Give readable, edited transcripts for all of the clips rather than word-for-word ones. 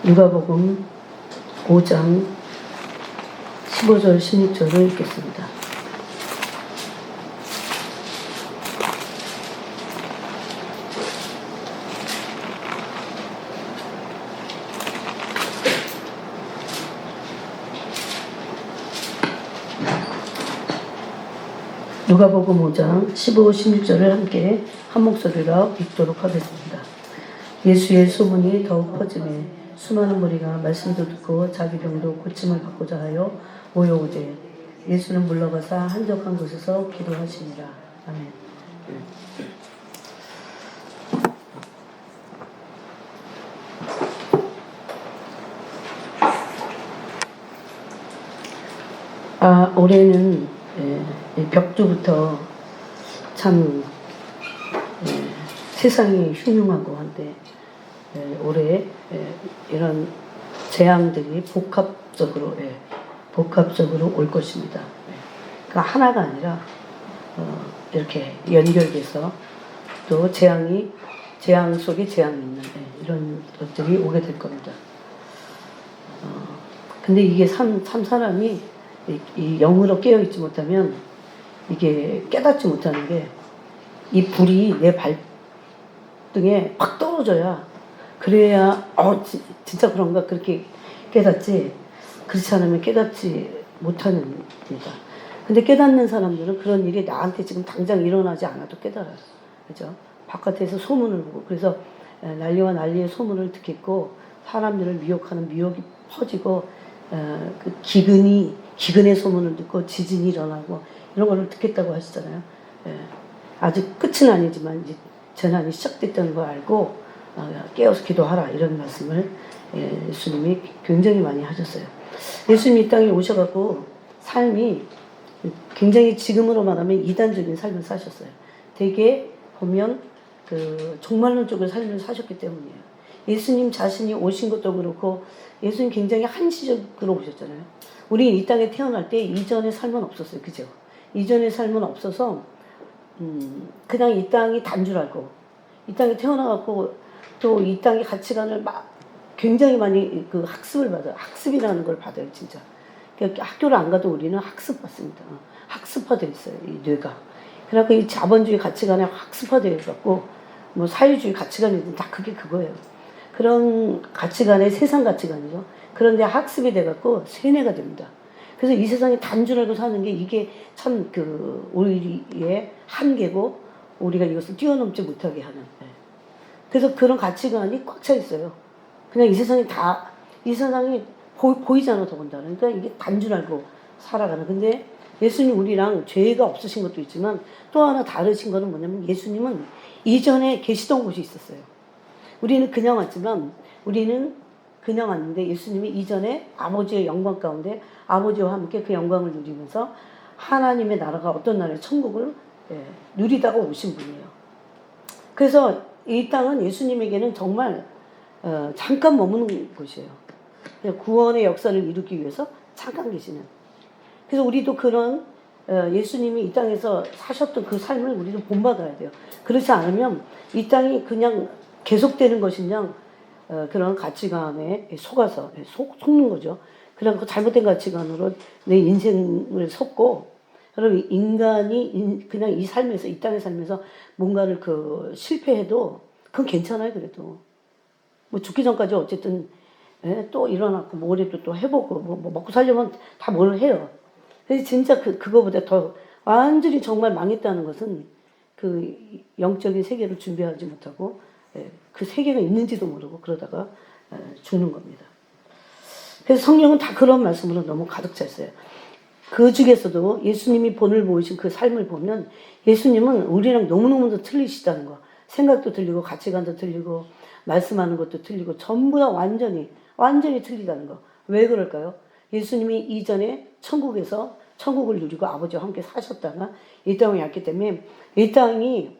누가복음 5장 15절 16절을 읽겠습니다. 누가복음 5장 15, 16절을 함께 한 목소리로 읽도록 하겠습니다. 예수의 소문이 더욱 퍼지매 수많은 무리가 말씀도 듣고 자기 병도 고침을 받고자 하여 모여오되 예수는 물러가사 한적한 곳에서 기도하시니라. 아멘. 올해는 벽두부터 참 세상이 흉흉하고 한데 올해 이런 재앙들이 복합적으로 올 것입니다. 그러니까 하나가 아니라 이렇게 연결돼서 또 재앙 속에 재앙이 있는 이런 것들이 오게 될 겁니다. 근데 이게 참 사람이 이 영으로 깨어있지 못하면 이게 깨닫지 못하는 게 이 불이 내 발등에 팍 떨어져야 그래야 진짜 그런가 그렇게 깨닫지, 그렇지 않으면 깨닫지 못하는 겁니다. 근데 깨닫는 사람들은 그런 일이 나한테 지금 당장 일어나지 않아도 깨달아요. 그죠? 바깥에서 소문을 보고 그래서 난리와 난리의 소문을 듣겠고 사람들을 미혹하는 미혹이 퍼지고 그 기근의 소문을 듣고 지진이 일어나고 이런 걸 듣겠다고 하시잖아요. 아직 끝은 아니지만 이제 재난이 시작됐다는 걸 알고 깨어서 기도하라 이런 말씀을 예수님이 굉장히 많이 하셨어요. 예수님이 이 땅에 오셔갖고 삶이 굉장히 지금으로 말하면 이단적인 삶을 사셨어요. 되게 보면 그 종말론적인 삶을 사셨기 때문이에요. 예수님 자신이 오신 것도 그렇고 예수님 굉장히 한시적으로 오셨잖아요. 우리 이 땅에 태어날 때 이전의 삶은 없었어요. 그죠? 이전의 삶은 없어서 그냥 이 땅이 단 줄 알고 이 땅에 태어나갖고 또 이 땅의 가치관을 막 굉장히 많이 그 학습을 받아요. 학습이라는 걸 받아요, 진짜. 그러니까 학교를 안 가도 우리는 학습 받습니다. 학습화되어 있어요, 이 뇌가. 그러니까 이 자본주의 가치관에 학습화되어 있고 뭐 사회주의 가치관이든 다 그거예요. 그런 가치관의 세상 가치관이죠. 그런데 학습이 돼갖고 세뇌가 됩니다. 그래서 이 세상이 단 줄 알고 사는 게 이게 참 그 우리의 한계고 우리가 이것을 뛰어넘지 못하게 하는. 그래서 그런 가치관이 꽉 차 있어요. 그냥 이 세상이 보이잖아, 더군다나. 그러니까 이게 단 줄 알고 살아가는. 근데 예수님 우리랑 죄가 없으신 것도 있지만 또 하나 다르신 거는 뭐냐면 예수님은 이전에 계시던 곳이 있었어요. 우리는 그냥 왔지만 그냥 왔는데 예수님이 이전에 아버지의 영광 가운데 아버지와 함께 그 영광을 누리면서 하나님의 나라가 어떤 나라의 천국을 누리다가 오신 분이에요. 그래서 이 땅은 예수님에게는 정말 잠깐 머무는 곳이에요. 구원의 역사를 이루기 위해서 잠깐 계시는. 그래서 우리도 그런 예수님이 이 땅에서 사셨던 그 삶을 우리도 본받아야 돼요. 그렇지 않으면 이 땅이 그냥 계속되는 것이냐 그런 가치관에 속아서 속는 거죠. 그래서 잘못된 가치관으로 내 인생을 섰고, 그럼 인간이 그냥 이 삶에서 이 땅의 삶에서 뭔가를 실패해도 그건 괜찮아요. 그래도 뭐 죽기 전까지 어쨌든 또 일어나고 뭐래도 또 해보고 뭐 먹고 살려면 다 뭘 해요. 근데 진짜 그거보다 더 완전히 정말 망했다는 것은 그 영적인 세계를 준비하지 못하고 그 세계가 있는지도 모르고 그러다가 죽는 겁니다. 그래서 성경은 다 그런 말씀으로 너무 가득 차 있어요. 그 중에서도 예수님이 본을 보이신 그 삶을 보면 예수님은 우리랑 너무너무 틀리시다는 거. 생각도 틀리고 가치관도 틀리고 말씀하는 것도 틀리고 전부 다 완전히 틀리다는 거. 왜 그럴까요? 예수님이 이전에 천국에서 천국을 누리고 아버지와 함께 사셨다가 이 땅에 왔기 때문에 이 땅이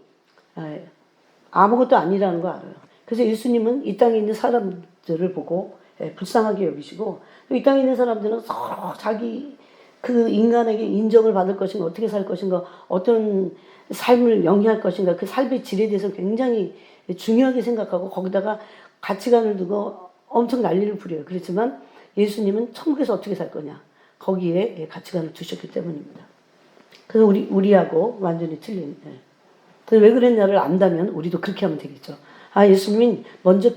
아무것도 아니라는 거 알아요. 그래서 예수님은 이 땅에 있는 사람들을 보고 불쌍하게 여기시고 또 이 땅에 있는 사람들은 서로 자기 그 인간에게 인정을 받을 것인가 어떻게 살 것인가 어떤 삶을 영위할 것인가 그 삶의 질에 대해서 굉장히 중요하게 생각하고 거기다가 가치관을 두고 엄청 난리를 부려요. 그렇지만 예수님은 천국에서 어떻게 살 거냐. 거기에 가치관을 두셨기 때문입니다. 그래서 우리하고 완전히 틀린. 그래서 왜 그랬냐를 안다면 우리도 그렇게 하면 되겠죠. 아, 예수님이 먼저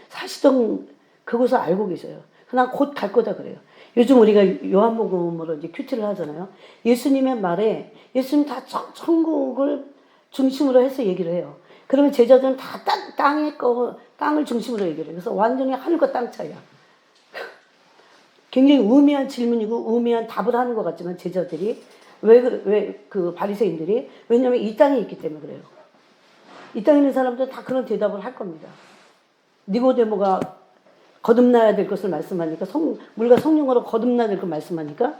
사시던 그곳을 알고 계셔요. 난 곧 갈 거다 그래요. 요즘 우리가 요한복음으로 이제 큐티를 하잖아요. 예수님의 말에 예수님 다 천국을 중심으로 해서 얘기를 해요. 그러면 제자들은 다 땅을 중심으로 얘기를 해요. 그래서 완전히 하늘과 땅 차이야. 굉장히 의미한 질문이고 의미한 답을 하는 것 같지만 제자들이 왜 그 바리새인들이 왜냐하면 이 땅에 있기 때문에 그래요. 이 땅에 있는 사람들은 다 그런 대답을 할 겁니다. 니고데모가 거듭나야 될 것을 말씀하니까 물과 성령으로 거듭나야 될 것을 말씀하니까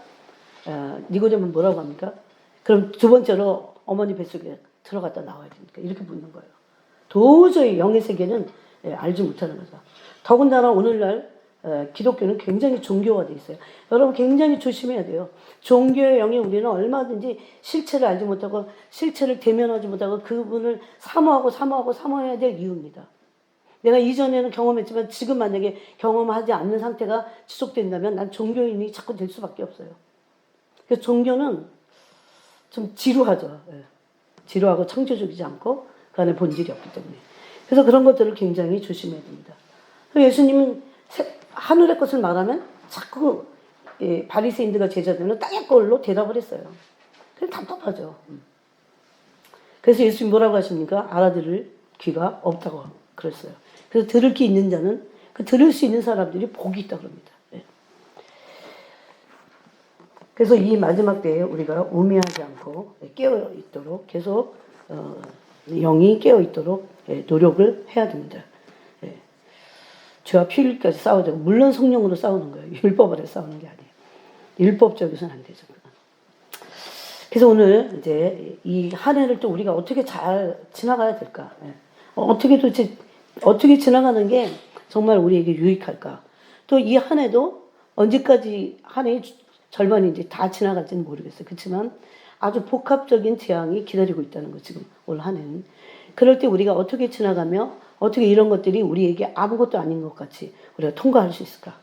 니고데모는 뭐라고 합니까? 그럼 두 번째로 어머니 뱃속에 들어갔다 나와야 됩니까? 이렇게 묻는 거예요. 도저히 영의 세계는 알지 못하는 거죠. 더군다나 오늘날 기독교는 굉장히 종교화되어 있어요. 여러분 굉장히 조심해야 돼요. 종교의 영에 우리는 얼마든지 실체를 알지 못하고 실체를 대면하지 못하고 그분을 사모해야 될 이유입니다. 내가 이전에는 경험했지만 지금 만약에 경험하지 않는 상태가 지속된다면 난 종교인이 자꾸 될 수밖에 없어요. 그래서 종교는 좀 지루하죠. 지루하고 창조적이지 않고 그 안에 본질이 없기 때문에. 그래서 그런 것들을 굉장히 조심해야 됩니다. 예수님은 하늘의 것을 말하면 자꾸 바리새인들과 제자들은 땅의 걸로 대답을 했어요. 그래서 답답하죠. 그래서 예수님 뭐라고 하십니까? 알아들을 귀가 없다고 그랬어요. 그래서 들을 귀 있는 자는 그 들을 수 있는 사람들이 복이 있다고 합니다. 그래서 이 마지막 때에 우리가 우매하지 않고 깨어 있도록 계속 영이 깨어 있도록 노력을 해야 됩니다. 죄와 피흘리기까지 싸워야 되고 물론 성령으로 싸우는 거예요. 율법 아래 싸우는 게 아니에요. 율법적이서는 안 되죠. 그래서 오늘 이제 이 한 해를 또 우리가 어떻게 잘 지나가야 될까? 어떻게 지나가는 게 정말 우리에게 유익할까? 또 이 한 해도 언제까지 한 해의 절반이 이제 다 지나갈지는 모르겠어요. 그렇지만 아주 복합적인 재앙이 기다리고 있다는 거 지금 올 한 해는. 그럴 때 우리가 어떻게 지나가며 어떻게 이런 것들이 우리에게 아무것도 아닌 것 같이 우리가 통과할 수 있을까?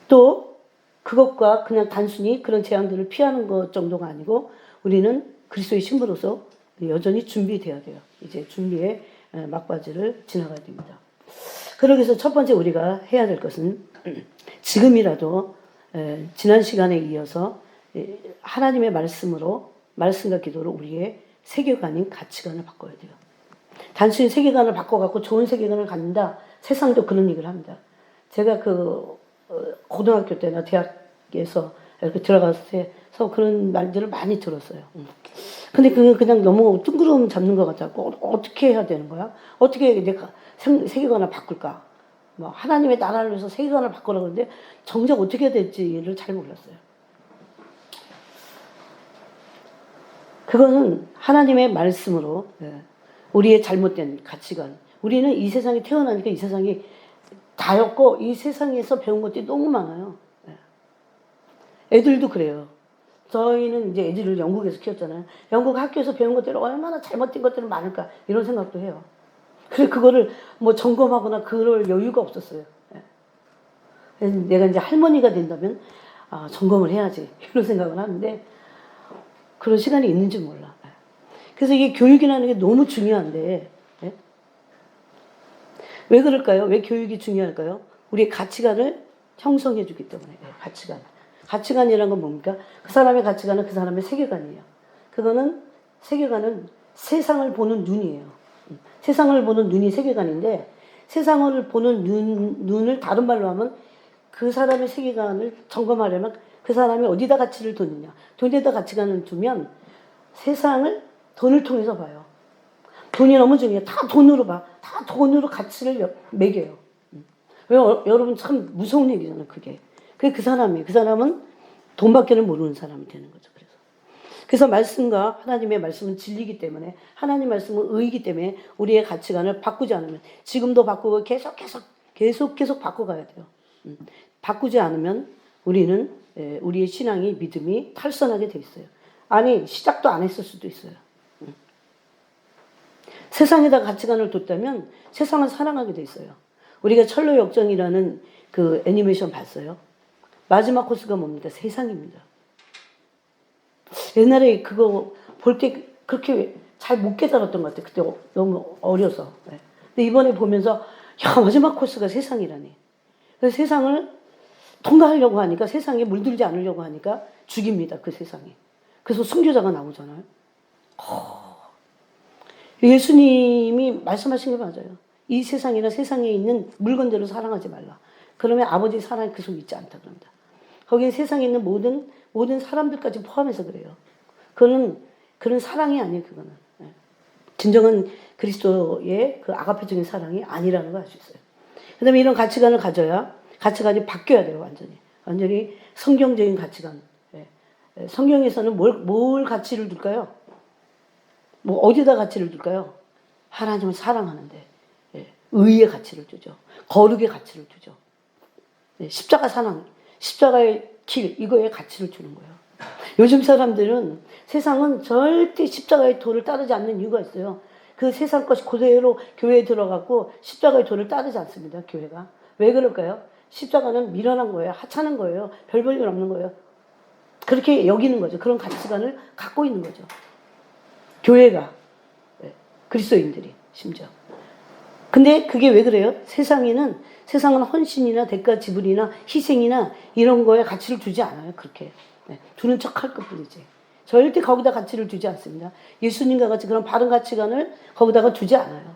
또 그것과 그냥 단순히 그런 재앙들을 피하는 것 정도가 아니고 우리는 그리스도의 신부로서 여전히 준비돼야 돼요. 이제 준비의 막바지를 지나가야 됩니다. 그러기 위해서 첫 번째 우리가 해야 될 것은 지금이라도 지난 시간에 이어서 하나님의 말씀과 기도로 우리의 세계관인 가치관을 바꿔야 돼요. 단순히 세계관을 바꿔갖고 좋은 세계관을 갖는다. 세상도 그런 얘기를 합니다. 제가 고등학교 때나 대학에서 이렇게 들어가서 그런 말들을 많이 들었어요. 근데 그게 그냥 너무 뜬구름 잡는 것 같았고, 어떻게 해야 되는 거야? 어떻게 내가 세계관을 바꿀까? 하나님의 나라를 위해서 세계관을 바꾸라고 하는데, 정작 어떻게 해야 될지를 잘 몰랐어요. 그거는 하나님의 말씀으로, 우리의 잘못된 가치관. 우리는 이 세상에 태어나니까 이 세상이 다였고, 이 세상에서 배운 것들이 너무 많아요. 애들도 그래요. 저희는 이제 애들을 영국에서 키웠잖아요. 영국 학교에서 배운 것들이 얼마나 잘못된 것들이 많을까, 이런 생각도 해요. 그래, 그거를 점검하거나 그럴 여유가 없었어요. 내가 이제 할머니가 된다면, 점검을 해야지. 이런 생각을 하는데, 그런 시간이 있는지 몰라. 그래서 이게 교육이라는 게 너무 중요한데, 왜 그럴까요? 왜 교육이 중요할까요? 우리의 가치관을 형성해 주기 때문에. 가치관. 가치관이라는 건 뭡니까? 그 사람의 가치관은 그 사람의 세계관이에요. 세계관은 세상을 보는 눈이에요. 세상을 보는 눈이 세계관인데, 세상을 보는 눈을 다른 말로 하면 그 사람의 세계관을 점검하려면 그 사람이 어디다 가치를 두느냐. 돈에다 가치관을 두면 세상을 돈을 통해서 봐요. 돈이 너무 중요해요. 다 돈으로 봐. 다 돈으로 가치를 매겨요. 여러분 참 무서운 얘기잖아요, 그게. 그게 그 사람이에요. 그 사람은 돈밖에는 모르는 사람이 되는 거죠. 그래서 말씀과 하나님의 말씀은 진리이기 때문에, 하나님 말씀은 의이기 때문에 우리의 가치관을 바꾸지 않으면, 지금도 바꾸고 계속 바꿔가야 돼요. 바꾸지 않으면 우리는 우리의 신앙이, 믿음이 탈선하게 돼 있어요. 아니, 시작도 안 했을 수도 있어요. 세상에다 가치관을 뒀다면 세상을 사랑하게 돼 있어요. 우리가 철로 역정이라는 그 애니메이션 봤어요? 마지막 코스가 뭡니까? 세상입니다. 옛날에 그거 볼 때 그렇게 잘 못 깨달았던 것 같아요. 그때 너무 어려서. 근데 이번에 보면서 야, 마지막 코스가 세상이라니. 그래서 세상을 통과하려고 하니까, 세상에 물들지 않으려고 하니까 죽입니다. 그 세상에. 그래서 순교자가 나오잖아요. 예수님이 말씀하신 게 맞아요. 이 세상이나 세상에 있는 물건대로 사랑하지 말라. 그러면 아버지의 사랑이 그 속에 있지 않다 그럽니다. 거기에 세상에 있는 모든 사람들까지 포함해서 그래요. 그런 사랑이 아니에요, 그거는. 진정한 그리스도의 그 아가페적인 사랑이 아니라는 걸 알 수 있어요. 그 다음에 이런 가치관을 가져야 가치관이 바뀌어야 돼요, 완전히. 완전히 성경적인 가치관. 성경에서는 뭘 가치를 둘까요? 뭐, 어디다 가치를 둘까요? 하나님을 사랑하는데, 의의 가치를 두죠. 거룩의 가치를 두죠. 십자가 사랑, 십자가의 길, 이거에 가치를 주는 거예요. 요즘 사람들은 세상은 절대 십자가의 도를 따르지 않는 이유가 있어요. 그 세상 것이 그대로 교회에 들어갔고 십자가의 도를 따르지 않습니다. 교회가. 왜 그럴까요? 십자가는 미련한 거예요. 하찮은 거예요. 별 볼 일 없는 거예요. 그렇게 여기는 거죠. 그런 가치관을 갖고 있는 거죠. 교회가. 그리스도인들이 심지어. 근데 그게 왜 그래요? 세상은 헌신이나 대가 지불이나 희생이나 이런 거에 가치를 두지 않아요. 그렇게. 두는 척 할 것뿐이지. 절대 거기다 가치를 두지 않습니다. 예수님과 같이 그런 바른 가치관을 거기다가 두지 않아요.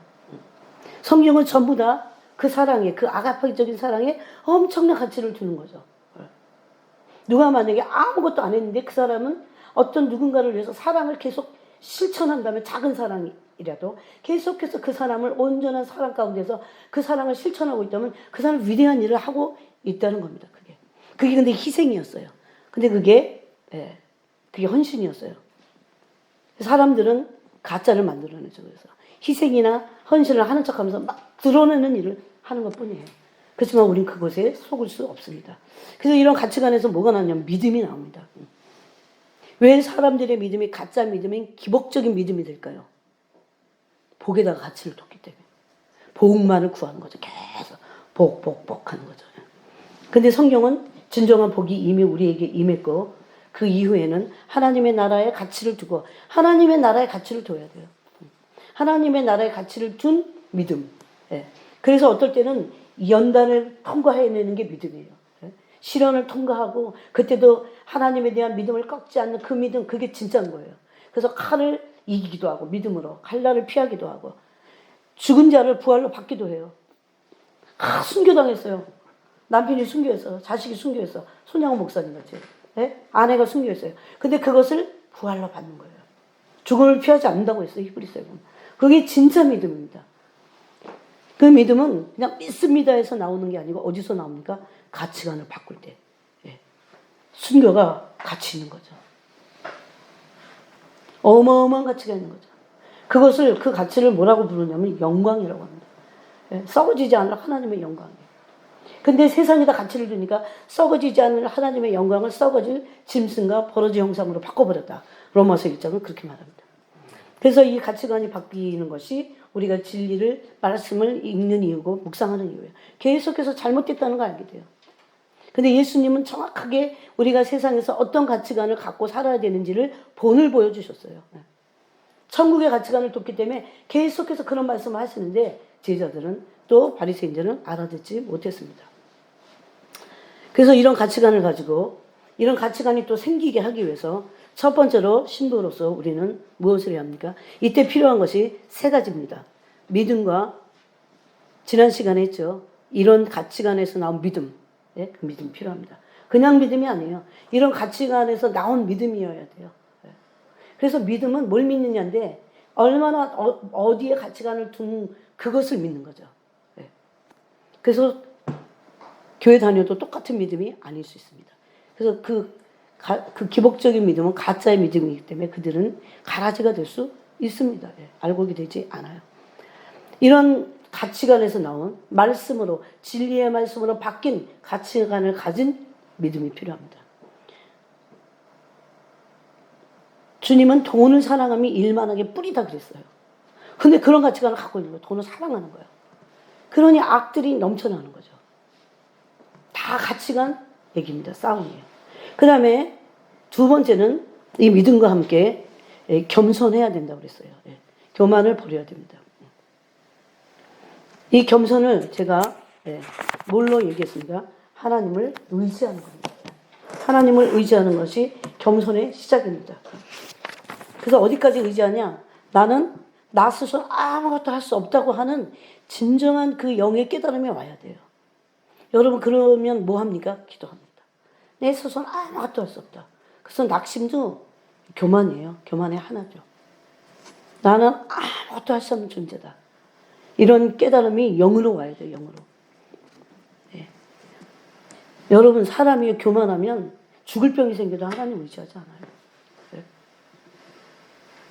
성경은 전부 다 그 사랑에, 그 아가페적인 사랑에 엄청난 가치를 두는 거죠. 누가 만약에 아무것도 안 했는데 그 사람은 어떤 누군가를 위해서 사랑을 계속 실천한다면, 작은 사랑이라도 계속해서 그 사람을 온전한 사랑 가운데서 그 사랑을 실천하고 있다면 그 사람은 위대한 일을 하고 있다는 겁니다. 그게 근데 희생이었어요. 근데 그게 헌신이었어요. 사람들은 가짜를 만들어내죠. 그래서 희생이나 헌신을 하는 척하면서 막 드러내는 일을 하는 것뿐이에요. 그렇지만 우린 그것에 속을 수 없습니다. 그래서 이런 가치관에서 뭐가 나냐면 믿음이 나옵니다. 왜 사람들의 믿음이 가짜 믿음인 기복적인 믿음이 될까요? 복에다가 가치를 뒀기 때문에. 복만을 구하는 거죠. 계속 복 하는 거죠. 근데 성경은 진정한 복이 이미 우리에게 임했고, 그 이후에는 하나님의 나라의 가치를 두고, 하나님의 나라의 가치를 둬야 돼요. 하나님의 나라의 가치를 둔 믿음. 그래서 어떨 때는 연단을 통과해내는 게 믿음이에요. 시련을 통과하고 그때도 하나님에 대한 믿음을 꺾지 않는 그 믿음, 그게 진짜인 거예요. 그래서 칼을 이기기도 하고, 믿음으로 칼날을 피하기도 하고, 죽은 자를 부활로 받기도 해요. 순교당했어요. 남편이 순교했어. 자식이 순교했어. 손양호 목사님 같이. 아내가 순교했어요. 근데 그것을 부활로 받는 거예요. 죽음을 피하지 않는다고 했어요. 히브리서에 보면. 그게 진짜 믿음입니다. 그 믿음은 그냥 믿습니다에서 나오는 게 아니고 어디서 나옵니까? 가치관을 바꿀 때. 순교가 가치 있는 거죠. 어마어마한 가치가 있는 거죠. 그 가치를 뭐라고 부르냐면 영광이라고 합니다. 썩어지지 않을 하나님의 영광이에요. 근데 세상에다 가치를 두니까 썩어지지 않을 하나님의 영광을 썩어질 짐승과 버러지 형상으로 바꿔버렸다. 로마서 1장은 그렇게 말합니다. 그래서 이 가치관이 바뀌는 것이 우리가 진리를, 말씀을 읽는 이유고 묵상하는 이유예요. 계속해서 잘못됐다는 걸 알게 돼요. 근데 예수님은 정확하게 우리가 세상에서 어떤 가치관을 갖고 살아야 되는지를 본을 보여주셨어요. 천국의 가치관을 뒀기 때문에 계속해서 그런 말씀을 하시는데 제자들은, 또 바리새인들은 알아듣지 못했습니다. 그래서 이런 가치관을 가지고, 이런 가치관이 또 생기게 하기 위해서 첫 번째로 신도로서 우리는 무엇을 해야 합니까? 이때 필요한 것이 세 가지입니다. 믿음과, 지난 시간에 했죠. 이런 가치관에서 나온 믿음. 그 믿음이 필요합니다. 그냥 믿음이 아니에요. 이런 가치관에서 나온 믿음이어야 돼요. 그래서 믿음은 뭘 믿느냐인데, 얼마나 어디에 가치관을 둔 그것을 믿는 거죠. 그래서 교회 다녀도 똑같은 믿음이 아닐 수 있습니다. 그래서 그 기복적인 믿음은 가짜의 믿음이기 때문에 그들은 가라지가 될 수 있습니다. 알곡이 되지 않아요. 이런 가치관에서 나온 말씀으로, 진리의 말씀으로 바뀐 가치관을 가진 믿음이 필요합니다. 주님은 돈을 사랑함이 일만하게 뿌리다 그랬어요. 근데 그런 가치관을 갖고 있는 거예요. 돈을 사랑하는 거예요. 그러니 악들이 넘쳐나는 거죠. 다 가치관 얘기입니다. 싸움이에요. 그 다음에 두 번째는 이 믿음과 함께 겸손해야 된다고 그랬어요. 교만을 버려야 됩니다. 이 겸손을 제가 뭘로 얘기했습니까? 하나님을 의지하는 겁니다. 하나님을 의지하는 것이 겸손의 시작입니다. 그래서 어디까지 의지하냐? 나는 나 스스로 아무것도 할 수 없다고 하는 진정한 그 영의 깨달음이 와야 돼요. 여러분 그러면 뭐 합니까? 기도합니다. 내 스스로는 아무것도 할 수 없다. 그래서 낙심도 교만이에요. 교만의 하나죠. 나는 아무것도 할 수 없는 존재다. 이런 깨달음이 영으로 와야 돼요. 영으로. 여러분 사람이 교만하면 죽을 병이 생겨도 하나님 의지하지 않아요.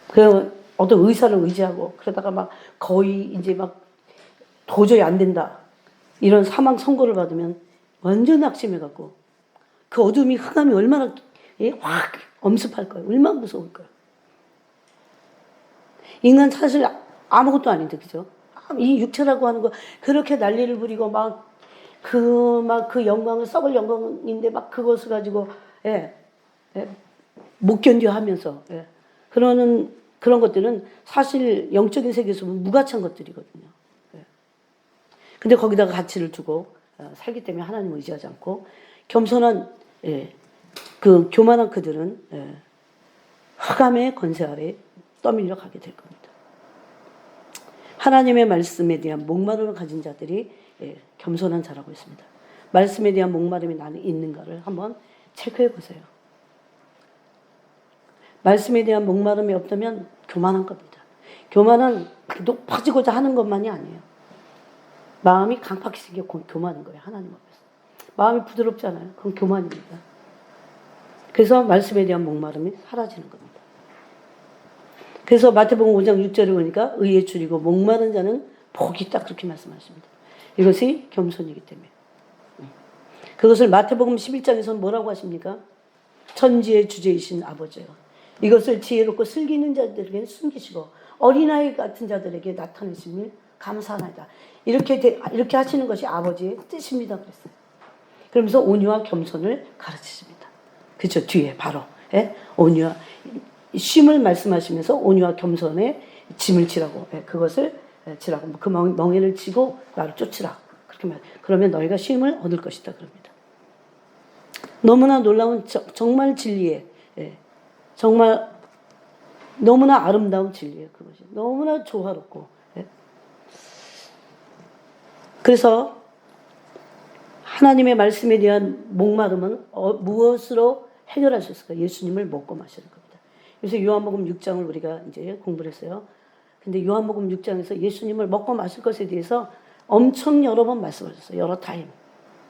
그 어떤 의사를 의지하고 그러다가 막 거의 이제 막 도저히 안 된다. 이런 사망 선고를 받으면 완전 낙심해갖고 그 어둠이 흑암이 얼마나 확 엄습할까요? 얼마나 무서울까요? 인간 사실 아무것도 아닌데 그죠? 이 육체라고 하는 거 그렇게 난리를 부리고 막 그 영광을 썩을 영광인데 막 그것을 가지고 못 견뎌 하면서 그런 것들은 사실 영적인 세계에서 무가치한 것들이거든요. 근데 거기다가 가치를 두고 살기 때문에 하나님을 의지하지 않고 겸손한 그 교만한 그들은 흑암의 권세 아래 떠밀려 가게 될 겁니다. 하나님의 말씀에 대한 목마름을 가진 자들이 겸손한 자라고 했습니다. 말씀에 대한 목마름이 나는 있는가를 한번 체크해 보세요. 말씀에 대한 목마름이 없다면 교만한 겁니다. 교만은 높아지고자 하는 것만이 아니에요. 마음이 강팍히 생겨 교만인 거예요. 하나님 앞에서. 마음이 부드럽지 않아요. 그건 교만입니다. 그래서 말씀에 대한 목마름이 사라지는 겁니다. 그래서 마태복음 5장 6절에 보니까 의에 줄이고 목마른 자는 복이 있다 그렇게 말씀하십니다. 이것이 겸손이기 때문에. 그것을 마태복음 11장에서는 뭐라고 하십니까? 천지의 주제이신 아버지요. 이것을 지혜롭고 슬기 있는 자들에게 숨기시고 어린아이 같은 자들에게 나타내심을 감사하나이다. 이렇게 하시는 것이 아버지의 뜻입니다. 그랬어요. 그러면서 온유와 겸손을 가르치십니다. 그렇죠. 뒤에 바로 온유와 쉼을 말씀하시면서 온유와 겸손의 짐을 지라고 그것을 지라고 그 멍에를 지고 나를 쫓으라 그렇게 말. 그러면 너희가 쉼을 얻을 것이다 그럽니다. 너무나 놀라운 정말 진리에 정말 너무나 아름다운 진리예요. 그것이 너무나 조화롭고 그래서 하나님의 말씀에 대한 목마름은 무엇으로 해결할 수 있을까? 예수님을 먹고 마시는 겁니다. 그래서 요한복음 6장을 우리가 이제 공부를 했어요. 근데 요한복음 6장에서 예수님을 먹고 마실 것에 대해서 엄청 여러 번 말씀하셨어요. 여러 타임.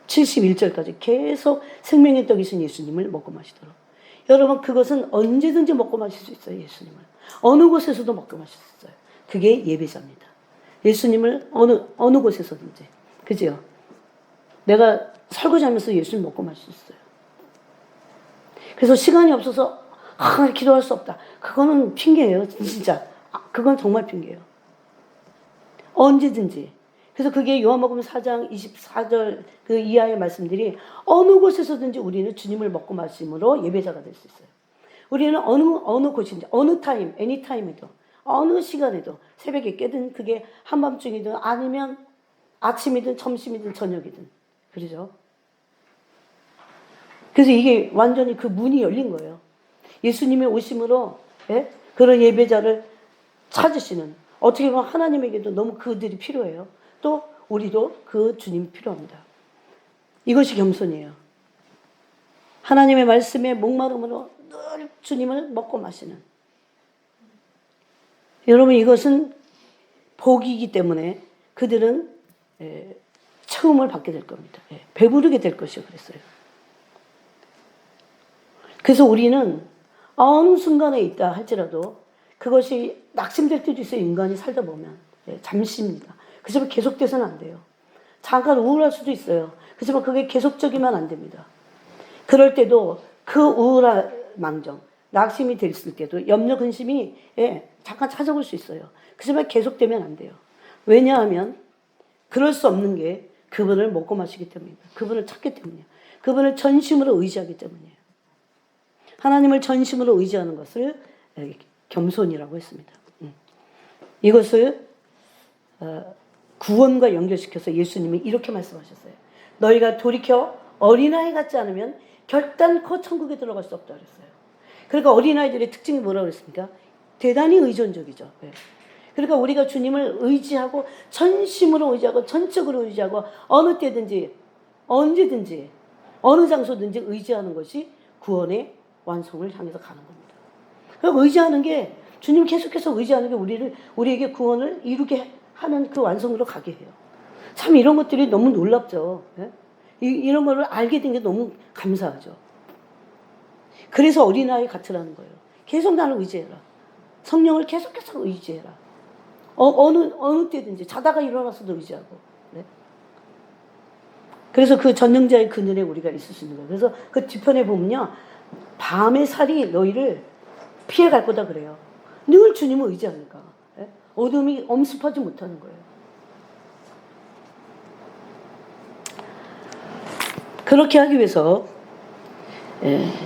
71절까지 계속 생명의 떡이신 예수님을 먹고 마시도록. 여러분 그것은 언제든지 먹고 마실 수 있어요. 예수님을. 어느 곳에서도 먹고 마실 수 있어요. 그게 예배자입니다. 예수님을 어느 곳에서든지. 그죠? 내가 설거지하면서 예수님 먹고 마실 수 있어요. 그래서 시간이 없어서 기도할 수 없다. 그거는 핑계예요. 진짜. 그건 정말 핑계예요. 언제든지. 그래서 그게 요한복음 4장 24절 그 이하의 말씀들이 어느 곳에서든지 우리는 주님을 먹고 마심으로 예배자가 될 수 있어요. 우리는 어느 곳인지 어느 타임, 애니타임에도 어느 시간에도 새벽에 깨든 그게 한밤중이든 아니면 아침이든 점심이든 저녁이든 그러죠. 그래서 이게 완전히 그 문이 열린 거예요. 예수님의 오심으로 그런 예배자를 찾으시는 어떻게 보면 하나님에게도 너무 그들이 필요해요. 또 우리도 그 주님이 필요합니다. 이것이 겸손이에요. 하나님의 말씀에 목마름으로 늘 주님을 먹고 마시는. 여러분 이것은 복이기 때문에 그들은 처음을 받게 될 겁니다. 배부르게 될 것이요 그랬어요. 그래서 우리는 어느 순간에 있다 할지라도 그것이 낙심될 때도 있어요. 인간이 살다 보면. 잠시입니다. 그렇지만 계속돼서는 안 돼요. 잠깐 우울할 수도 있어요. 그렇지만 그게 계속적이면 안 됩니다. 그럴 때도 그 우울한 망정, 낙심이 됐을 때도 염려 근심이 잠깐 찾아올 수 있어요. 그지만 계속되면 안 돼요. 왜냐하면 그럴 수 없는 게 그분을 먹고 마시기 때문입니다. 그분을 찾기 때문이에요. 그분을 전심으로 의지하기 때문이에요. 하나님을 전심으로 의지하는 것을 겸손이라고 했습니다. 이것을 구원과 연결시켜서 예수님이 이렇게 말씀하셨어요. 너희가 돌이켜 어린아이 같지 않으면 결단코 천국에 들어갈 수 없다 그랬어요. 그러니까 어린아이들의 특징이 뭐라고 그랬습니까? 대단히 의존적이죠. 그러니까 우리가 주님을 의지하고 전심으로 의지하고 전적으로 의지하고 어느 때든지 언제든지 어느 장소든지 의지하는 것이 구원의 완성을 향해서 가는 겁니다. 그럼 의지하는 게 주님 계속해서 의지하는 게 우리에게 구원을 이루게 하는 그 완성으로 가게 해요. 참 이런 것들이 너무 놀랍죠. 이런 거를 알게 된 게 너무 감사하죠. 그래서 어린아이 같으라는 거예요. 계속 나를 의지해라. 성령을 계속해서 의지해라. 어느 때든지 자다가 일어나서도 의지하고. 네? 그래서 그 전능자의 그늘에 우리가 있을 수 있는 거예요. 그래서 그 뒤편에 보면요. 밤의 살이 너희를 피해갈 거다 그래요. 늘 주님을 의지하니까. 네? 어둠이 엄습하지 못하는 거예요. 그렇게 하기 위해서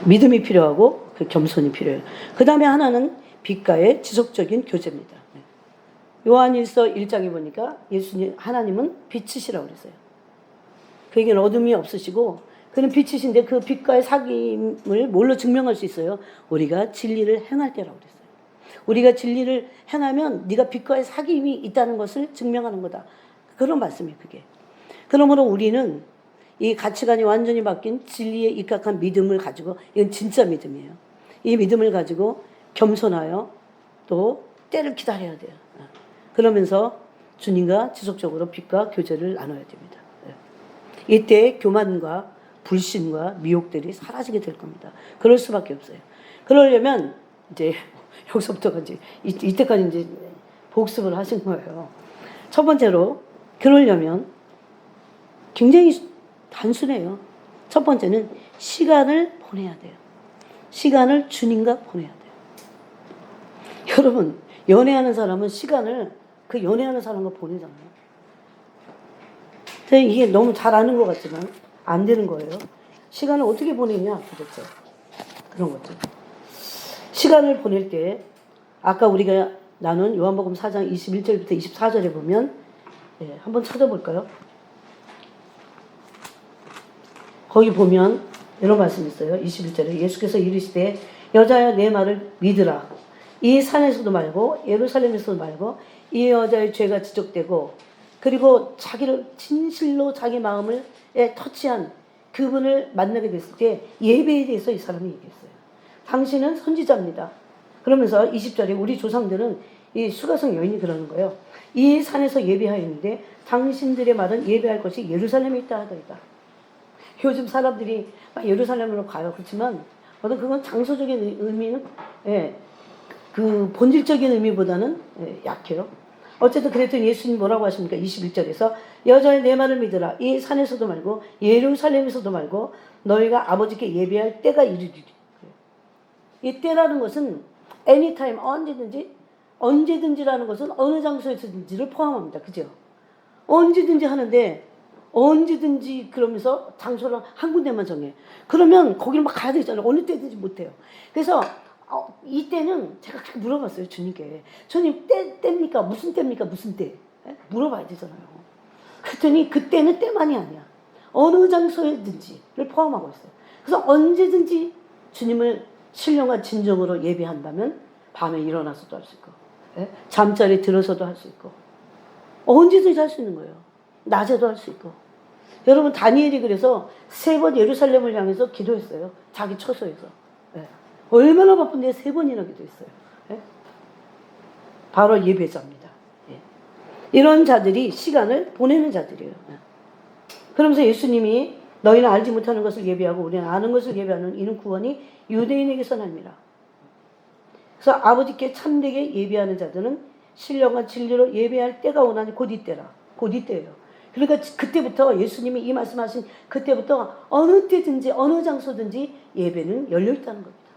믿음이 필요하고 그 겸손이 필요해요. 그 다음에 하나는 빛과의 지속적인 교제입니다. 요한일서 1장에 보니까 하나님은 빛이시라고 그랬어요. 그에게는 어둠이 없으시고 그는 빛이신데 그 빛과의 사귐을 뭘로 증명할 수 있어요? 우리가 진리를 행할 때라고 그랬어요. 우리가 진리를 행하면 네가 빛과의 사귐이 있다는 것을 증명하는 거다. 그런 말씀이에요. 그게. 그러므로 우리는 이 가치관이 완전히 바뀐 진리에 입각한 믿음을 가지고, 이건 진짜 믿음이에요. 이 믿음을 가지고 겸손하여 또 때를 기다려야 돼요. 그러면서 주님과 지속적으로 빛과 교제를 나눠야 됩니다. 이때 교만과 불신과 미혹들이 사라지게 될 겁니다. 그럴 수밖에 없어요. 그러려면 이제 여기서부터가 이때까지 이제 복습을 하신 거예요. 첫 번째로 그러려면 굉장히 단순해요. 첫 번째는 시간을 보내야 돼요. 시간을 주님과 보내야 돼요. 여러분, 연애하는 사람은 시간을 그 연애하는 사람과 보내잖아요. 이게 너무 잘 아는 것 같지만 안 되는 거예요. 시간을 어떻게 보내냐 도대체. 그런 것들. 시간을 보낼 때 아까 우리가 나눈 요한복음 4장 21절부터 24절에 보면 한번 찾아볼까요? 거기 보면 이런 말씀이 있어요. 21절에 예수께서 이르시되 여자야 내 말을 믿으라. 이 산에서도 말고 예루살렘에서도 말고 이 여자의 죄가 지적되고 그리고 자기를 진실로 자기 마음을 터치한 그분을 만나게 됐을 때 예배에 대해서 이 사람이 얘기했어요. 당신은 선지자입니다. 그러면서 20절에 우리 조상들은 이 수가성 여인이 그러는 거예요. 이 산에서 예배하였는데 당신들의 말은 예배할 것이 예루살렘에 있다 하더이다. 요즘 사람들이 막 예루살렘으로 가요. 그렇지만 그건 장소적인 의미는 그 본질적인 의미보다는 약해요. 어쨌든 그랬더니 예수님 뭐라고 하십니까? 21절에서 여자의 내 말을 믿으라. 이 산에서도 말고 예루살렘에서도 말고 너희가 아버지께 예배할 때가 이르리니. 이 때라는 것은 anytime, 언제든지라는 것은 어느 장소에서든지를 포함합니다. 그죠? 언제든지 하는데 언제든지 그러면서 장소를 한 군데만 정해. 그러면 거기를 막 가야 되잖아요. 어느 때든지 못해요. 그래서 이때는 제가 물어봤어요. 주님께. 주님 때입니까? 무슨 때입니까? 무슨 때? 물어봐야 되잖아요. 그랬더니 그때는 때만이 아니야. 어느 장소에든지를 포함하고 있어요. 그래서 언제든지 주님을 신령한 진정으로 예배한다면 밤에 일어나서도 할 수 있고 잠자리 들어서도 할 수 있고 언제든지 할 수 있는 거예요. 낮에도 할 수 있고. 여러분 다니엘이 그래서 3번 예루살렘을 향해서 기도했어요. 자기 처소에서. 얼마나 바쁜데 3번이나 기도했어요. 바로 예배자입니다. 이런 자들이 시간을 보내는 자들이에요. 그러면서 예수님이 너희는 알지 못하는 것을 예배하고 우리는 아는 것을 예배하는 이는 구원이 유대인에게서 납니다. 그래서 아버지께 참되게 예배하는 자들은 신령과 진리로 예배할 때가 오나니 곧 이때라. 곧 이때예요. 그러니까 그때부터 예수님이 이 말씀하신 그때부터 어느 때든지 어느 장소든지 예배는 열려 있다는 겁니다.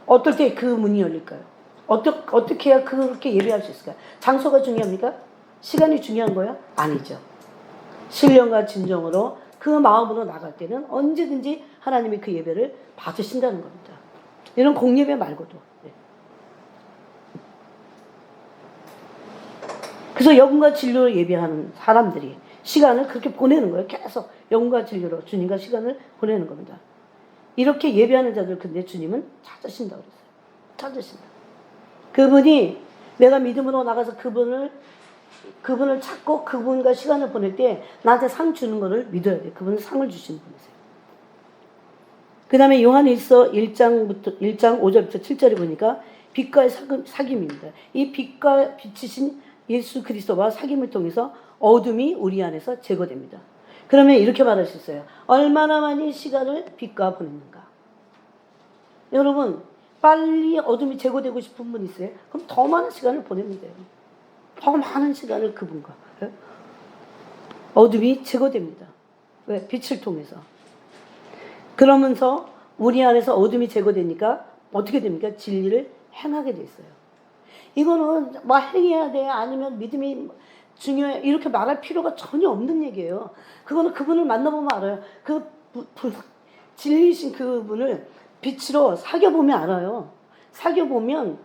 어떨 때 그 문이 열릴까요? 어떻게 해야 그렇게 예배할 수 있을까요? 장소가 중요합니까? 시간이 중요한 거예요? 아니죠. 신령과 진정으로 그 마음으로 나갈 때는 언제든지 하나님이 그 예배를 받으신다는 겁니다. 이런 공예배 말고도. 그래서 영과 진리로 예배하는 사람들이 시간을 그렇게 보내는 거예요. 계속 영과 진리로 주님과 시간을 보내는 겁니다. 이렇게 예배하는 자들 근데 주님은 찾으신다고 그랬어요. 찾으신다. 그분이 내가 믿음으로 나가서 그분을 찾고 그분과 시간을 보낼 때 나한테 상 주는 것을 믿어야 돼요. 그분은 상을 주시는 분이세요. 그 다음에 요한일서 1장 5절부터 7절에 보니까 빛과의 사귐입니다. 이 빛과 빛이신 예수 그리스도와 사귐을 통해서 어둠이 우리 안에서 제거됩니다. 그러면 이렇게 말할 수 있어요. 얼마나 많이 시간을 빛과 보냈는가. 여러분 빨리 어둠이 제거되고 싶은 분 있어요? 그럼 더 많은 시간을 보내면 돼요. 더 많은 시간을 그분과. 어둠이 제거됩니다. 왜? 빛을 통해서. 그러면서 우리 안에서 어둠이 제거되니까 어떻게 됩니까? 진리를 행하게 돼 있어요. 이거는 막 행해야 돼 아니면 믿음이 중요해 이렇게 말할 필요가 전혀 없는 얘기예요. 그거는 그분을 만나보면 알아요. 진리이신 그분을 빛으로 사귀어보면 알아요. 사귀어보면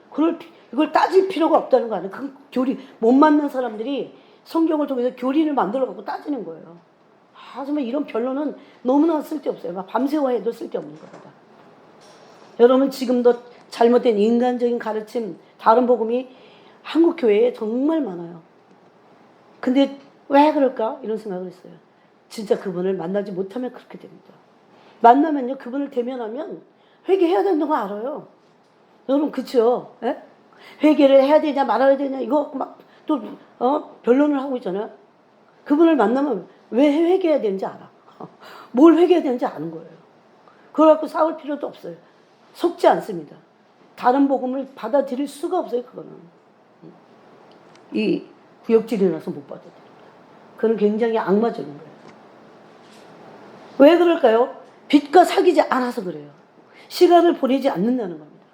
이걸 따질 필요가 없다는 거 아니에요. 그 교리 못 맞는 사람들이 성경을 통해서 교리를 만들어갖고 따지는 거예요. 하지만 이런 변론은 너무나 쓸데없어요. 막 밤새워 해도 쓸데없는 겁니다. 여러분 지금도 잘못된 인간적인 가르침 다른 복음이 한국 교회에 정말 많아요. 근데 왜 그럴까? 이런 생각을 했어요. 진짜 그분을 만나지 못하면 그렇게 됩니다. 만나면요 그분을 대면하면 회개해야 되는 거 알아요. 여러분 그쵸? 예? 회개를 해야 되냐 말아야 되냐 이거 막 또 변론을 하고 있잖아요. 그분을 만나면 왜 회개해야 되는지 알아. 뭘 회개해야 되는지 아는 거예요. 그걸 갖고 싸울 필요도 없어요. 속지 않습니다. 다른 복음을 받아들일 수가 없어요. 그거는 이 구역질이라서 못 받아들여요. 그건 굉장히 악마적인 거예요. 왜 그럴까요? 빛과 사귀지 않아서 그래요. 시간을 보내지 않는다는 겁니다.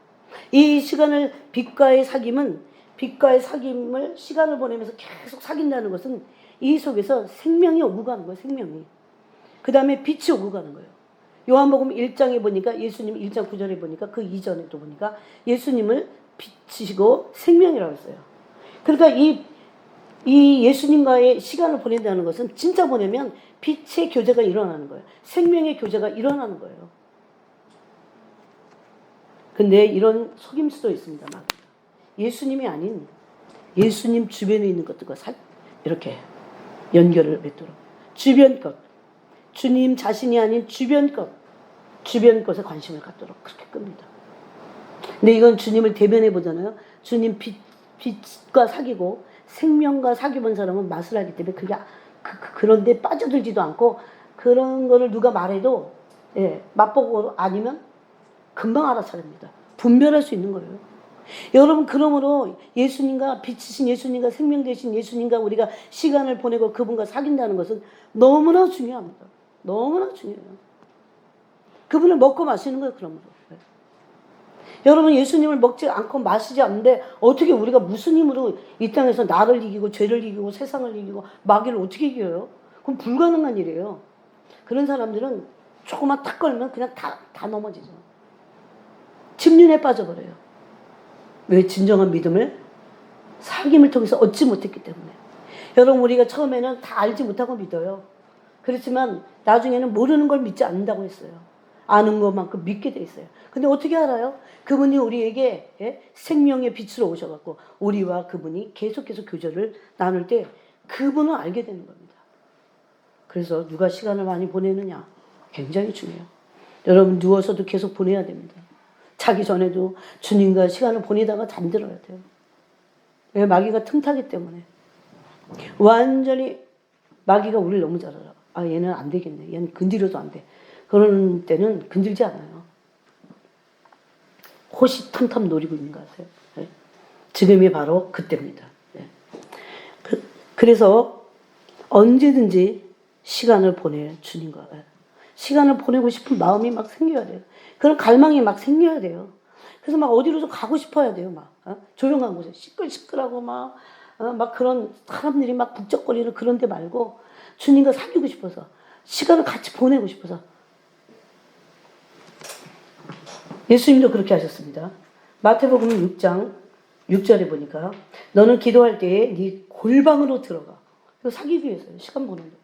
이 시간을 빛과의 사귐을 시간을 보내면서 계속 사귄다는 것은 이 속에서 생명이 오고 가는 거예요. 생명이. 그 다음에 빛이 오고 가는 거예요. 요한복음 1장에 보니까 예수님 1장 9절에 보니까 그 이전에도 보니까 예수님을 빛이시고 생명이라고 했어요. 그러니까 이 예수님과의 시간을 보낸다는 것은 진짜 보내면 빛의 교제가 일어나는 거예요. 생명의 교제가 일어나는 거예요. 근데 이런 속임수도 있습니다. 막 예수님이 아닌 예수님 주변에 있는 것들과 이렇게 연결을 맺도록 주변 것, 주님 자신이 아닌 주변 것에 관심을 갖도록 그렇게 끕니다. 근데 이건 주님을 대변해 보잖아요. 주님 빛과 사귀고 생명과 사귀본 사람은 맛을 알기 때문에 그런데 빠져들지도 않고 그런 거를 누가 말해도 맛보고 아니면 금방 알아차립니다. 분별할 수 있는 거예요. 여러분 그러므로 예수님과 빛이신 예수님과 생명 되신 예수님과 우리가 시간을 보내고 그분과 사귄다는 것은 너무나 중요합니다. 너무나 중요해요. 그분을 먹고 마시는 거예요. 그러므로. 여러분 예수님을 먹지 않고 마시지 않는데 어떻게 우리가 무슨 힘으로 이 땅에서 나를 이기고 죄를 이기고 세상을 이기고 마귀를 어떻게 이겨요? 그건 불가능한 일이에요. 그런 사람들은 조금만 탁 걸면 그냥 다 넘어지죠. 침륜에 빠져버려요. 왜? 진정한 믿음을 사귐을 통해서 얻지 못했기 때문에. 여러분 우리가 처음에는 다 알지 못하고 믿어요. 그렇지만 나중에는 모르는 걸 믿지 않는다고 했어요. 아는 것만큼 믿게 돼 있어요. 근데 어떻게 알아요? 그분이 우리에게 생명의 빛으로 오셔갖고 우리와 그분이 계속 교제를 나눌 때 그분을 알게 되는 겁니다. 그래서 누가 시간을 많이 보내느냐 굉장히 중요해요. 여러분 누워서도 계속 보내야 됩니다. 자기 전에도 주님과 시간을 보내다가 잠들어야 돼요. 왜? 마귀가 틈타기 때문에. 완전히 마귀가 우리를 너무 잘 알아. 아 얘는 안 되겠네. 얘는 건드려도 안 돼. 그런 때는 건들지 않아요. 호시탐탐 노리고 있는 것 같아요. 네. 지금이 바로 그때입니다. 네. 그래서 언제든지 시간을 보낼 주님과 시간을 보내고 싶은 마음이 막 생겨야 돼요. 그런 갈망이 막 생겨야 돼요. 그래서 막 어디로 좀 가고 싶어야 돼요. 막 조용한 곳에 시끌시끌하고 막 그런 사람들이 막 북적거리는 그런 데 말고 주님과 사귀고 싶어서 시간을 같이 보내고 싶어서. 예수님도 그렇게 하셨습니다. 마태복음 6장 6절에 보니까 너는 기도할 때에 네 골방으로 들어가. 그래서 사귀기 위해서요. 시간 보는 거.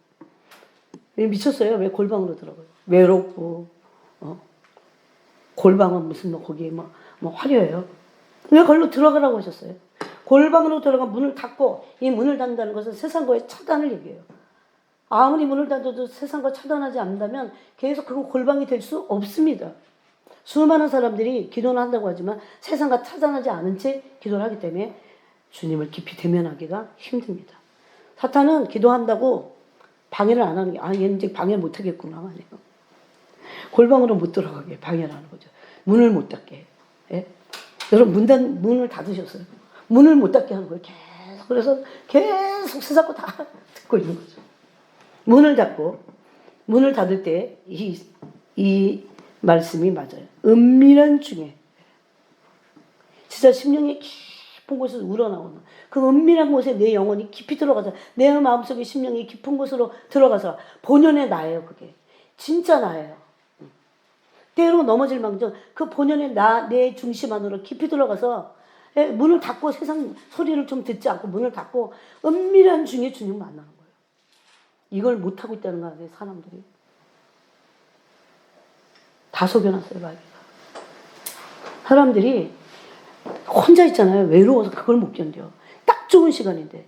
미쳤어요. 왜 골방으로 들어가요? 외롭고 골방은 무슨 거기에 뭐 화려해요. 왜 걸로 들어가라고 하셨어요? 골방으로 들어가 문을 닫고, 이 문을 닫는다는 것은 세상과의 차단을 얘기해요. 아무리 문을 닫아도 세상과 차단하지 않는다면 계속 그건 골방이 될 수 없습니다. 수많은 사람들이 기도는 한다고 하지만 세상과 차단하지 않은 채 기도를 하기 때문에 주님을 깊이 대면하기가 힘듭니다. 사탄은 기도한다고 방해를 안 하는 게, 얘는 이제 방해 못 하겠구나 아니에요. 골방으로 못 들어가게 방해를 하는 거죠. 문을 못 닫게. 예? 여러분 문을 닫으셨어요. 문을 못 닫게 하는 거예요. 계속. 그래서 계속 세상거 다 듣고 있는 거죠. 문을 닫을 때 이 말씀이 맞아요. 은밀한 중에, 진짜 심령의 깊은 곳에서 우러나오는 그 은밀한 곳에 내 영혼이 깊이 들어가서, 내 마음속에 심령이 깊은 곳으로 들어가서 본연의 나예요. 그게 진짜 나예요. 때로 넘어질 망정 그 본연의 내 중심 안으로 깊이 들어가서 문을 닫고, 세상 소리를 좀 듣지 않고 문을 닫고 은밀한 중에 주님 만나는 거예요. 이걸 못하고 있다는 거 아니에요. 사람들이 다 속여놨어요. 마귀가. 사람들이 혼자 있잖아요. 외로워서 그걸 못 견뎌. 딱 좋은 시간인데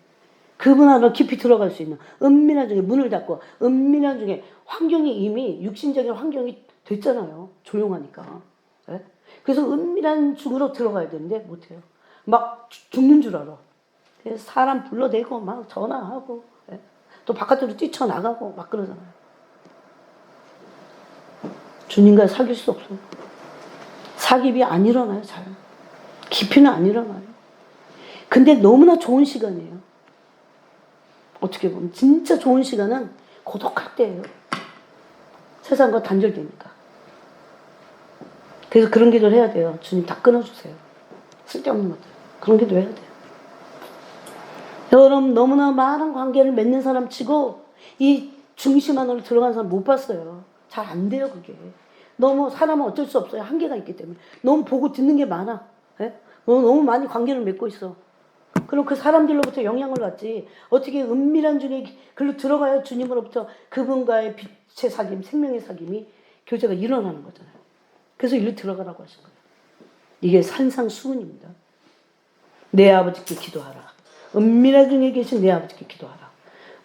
그분 안으로 깊이 들어갈 수 있는 은밀한 중에 문을 닫고, 은밀한 중에 환경이 이미 육신적인 환경이 됐잖아요. 조용하니까. 네? 그래서 은밀한 중으로 들어가야 되는데 못해요. 막 죽는 줄 알아. 그래서 사람 불러대고 막 전화하고, 네? 또 바깥으로 뛰쳐나가고 막 그러잖아요. 주님과 사귈 수 없어요. 사귑이 안 일어나요. 잘. 깊이는 안 일어나요. 근데 너무나 좋은 시간이에요. 어떻게 보면 진짜 좋은 시간은 고독할 때예요. 세상과 단절되니까. 그래서 그런 기도를 해야 돼요. 주님 다 끊어주세요. 쓸데없는 것들. 그런 기도 해야 돼요. 여러분 너무나 많은 관계를 맺는 사람 치고 이 중심 안으로 들어간 사람 못 봤어요. 잘 안 돼요 그게. 너무 사람은 어쩔 수 없어요. 한계가 있기 때문에. 너무 보고 듣는 게 많아. 예? 너무 많이 관계를 맺고 있어. 그럼 그 사람들로부터 영향을 받지. 어떻게 은밀한 중에 글로 들어가야 주님으로부터 그분과의 빛의 사귐, 생명의 사귐이 교제가 일어나는 거잖아요. 그래서 일로 들어가라고 하신 거예요. 이게 산상수훈입니다. 내 아버지께 기도하라. 은밀한 중에 계신 내 아버지께 기도하라.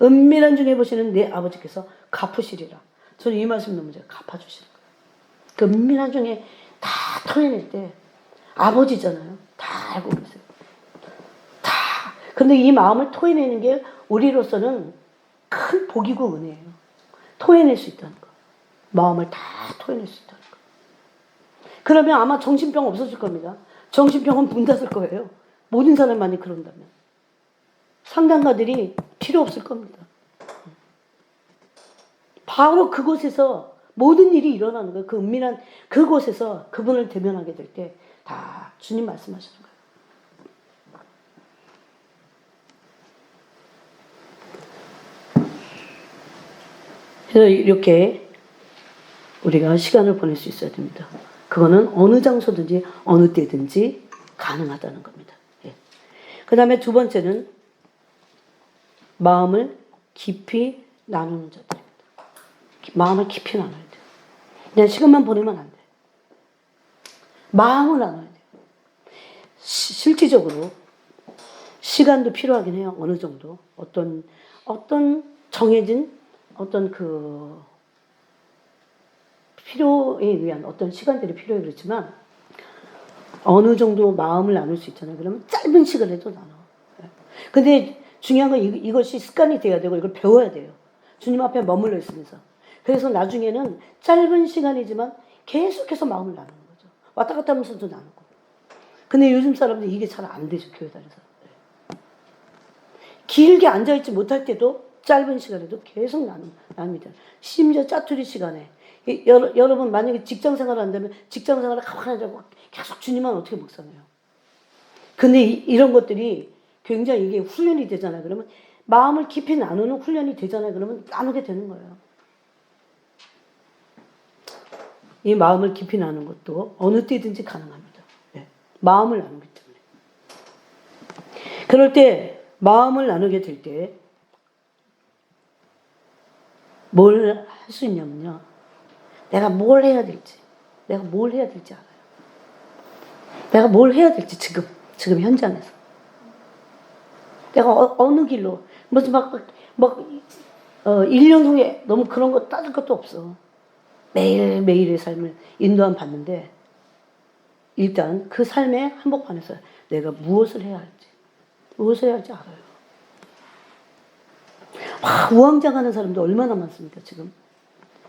은밀한 중에 보시는 내 아버지께서 갚으시리라. 저는 이 말씀 너무 제가 갚아주시는 거예요. 그 은밀한 중에 다 토해낼 때 아버지잖아요. 다 알고 계세요. 다. 근데 이 마음을 토해내는 게 우리로서는 큰 복이고 은혜예요. 토해낼 수 있다는 거. 마음을 다 토해낼 수 있다는 거. 그러면 아마 정신병 없어질 겁니다. 정신병은 문 닫을 거예요. 모든 사람만이 그런다면. 상담가들이 필요 없을 겁니다. 바로 그곳에서 모든 일이 일어나는 거예요. 그 은밀한 그곳에서 그분을 대면하게 될 때 다 주님 말씀하시는 거예요. 그래서 이렇게 우리가 시간을 보낼 수 있어야 됩니다. 그거는 어느 장소든지 어느 때든지 가능하다는 겁니다. 예. 그 다음에 두 번째는 마음을 깊이 나누는 자들입니다. 마음을 깊이 나눠야 돼요. 그냥 시간만 보내면 안 돼요. 마음을 나눠야 돼요. 실질적으로 시간도 필요하긴 해요. 어느 정도. 어떤 정해진 어떤 그 필요에 의한 어떤 시간들이 필요해 그렇지만 어느 정도 마음을 나눌 수 있잖아요. 그러면 짧은 시간에도 나눠. 근데 중요한 건 이것이 습관이 돼야 되고 이걸 배워야 돼요. 주님 앞에 머물러 있으면서. 그래서 나중에는 짧은 시간이지만 계속해서 마음을 나누는 거죠. 왔다 갔다 하면서도 나누고. 근데 요즘 사람들이 이게 잘 안 되죠. 교회 다니는 사람들. 길게 앉아있지 못할 때도 짧은 시간에도 계속 나눕니다. 심지어 짜투리 시간에. 여러분 만약에 직장 생활을 한다면 직장 생활을 가만히 하고 계속 주님만 어떻게 묵상해요. 근데 이런 것들이 굉장히 이게 훈련이 되잖아요. 그러면 마음을 깊이 나누는 훈련이 되잖아요. 그러면 나누게 되는 거예요. 이 마음을 깊이 나누는 것도 어느 때든지 가능합니다. 네. 마음을 나누기 때문에. 그럴 때 마음을 나누게 될 때 뭘 할 수 있냐면요. 내가 뭘 해야 될지 알아요. 내가 뭘 해야 될지 지금 현장에서. 내가 어느 길로 무슨 1년 후에 너무 그런 거 따질 것도 없어. 매일매일의 삶을 인도함 받는데 일단 그 삶의 한복판에서 내가 무엇을 해야 할지 알아요. 우왕좌왕하는 사람도 얼마나 많습니까 지금.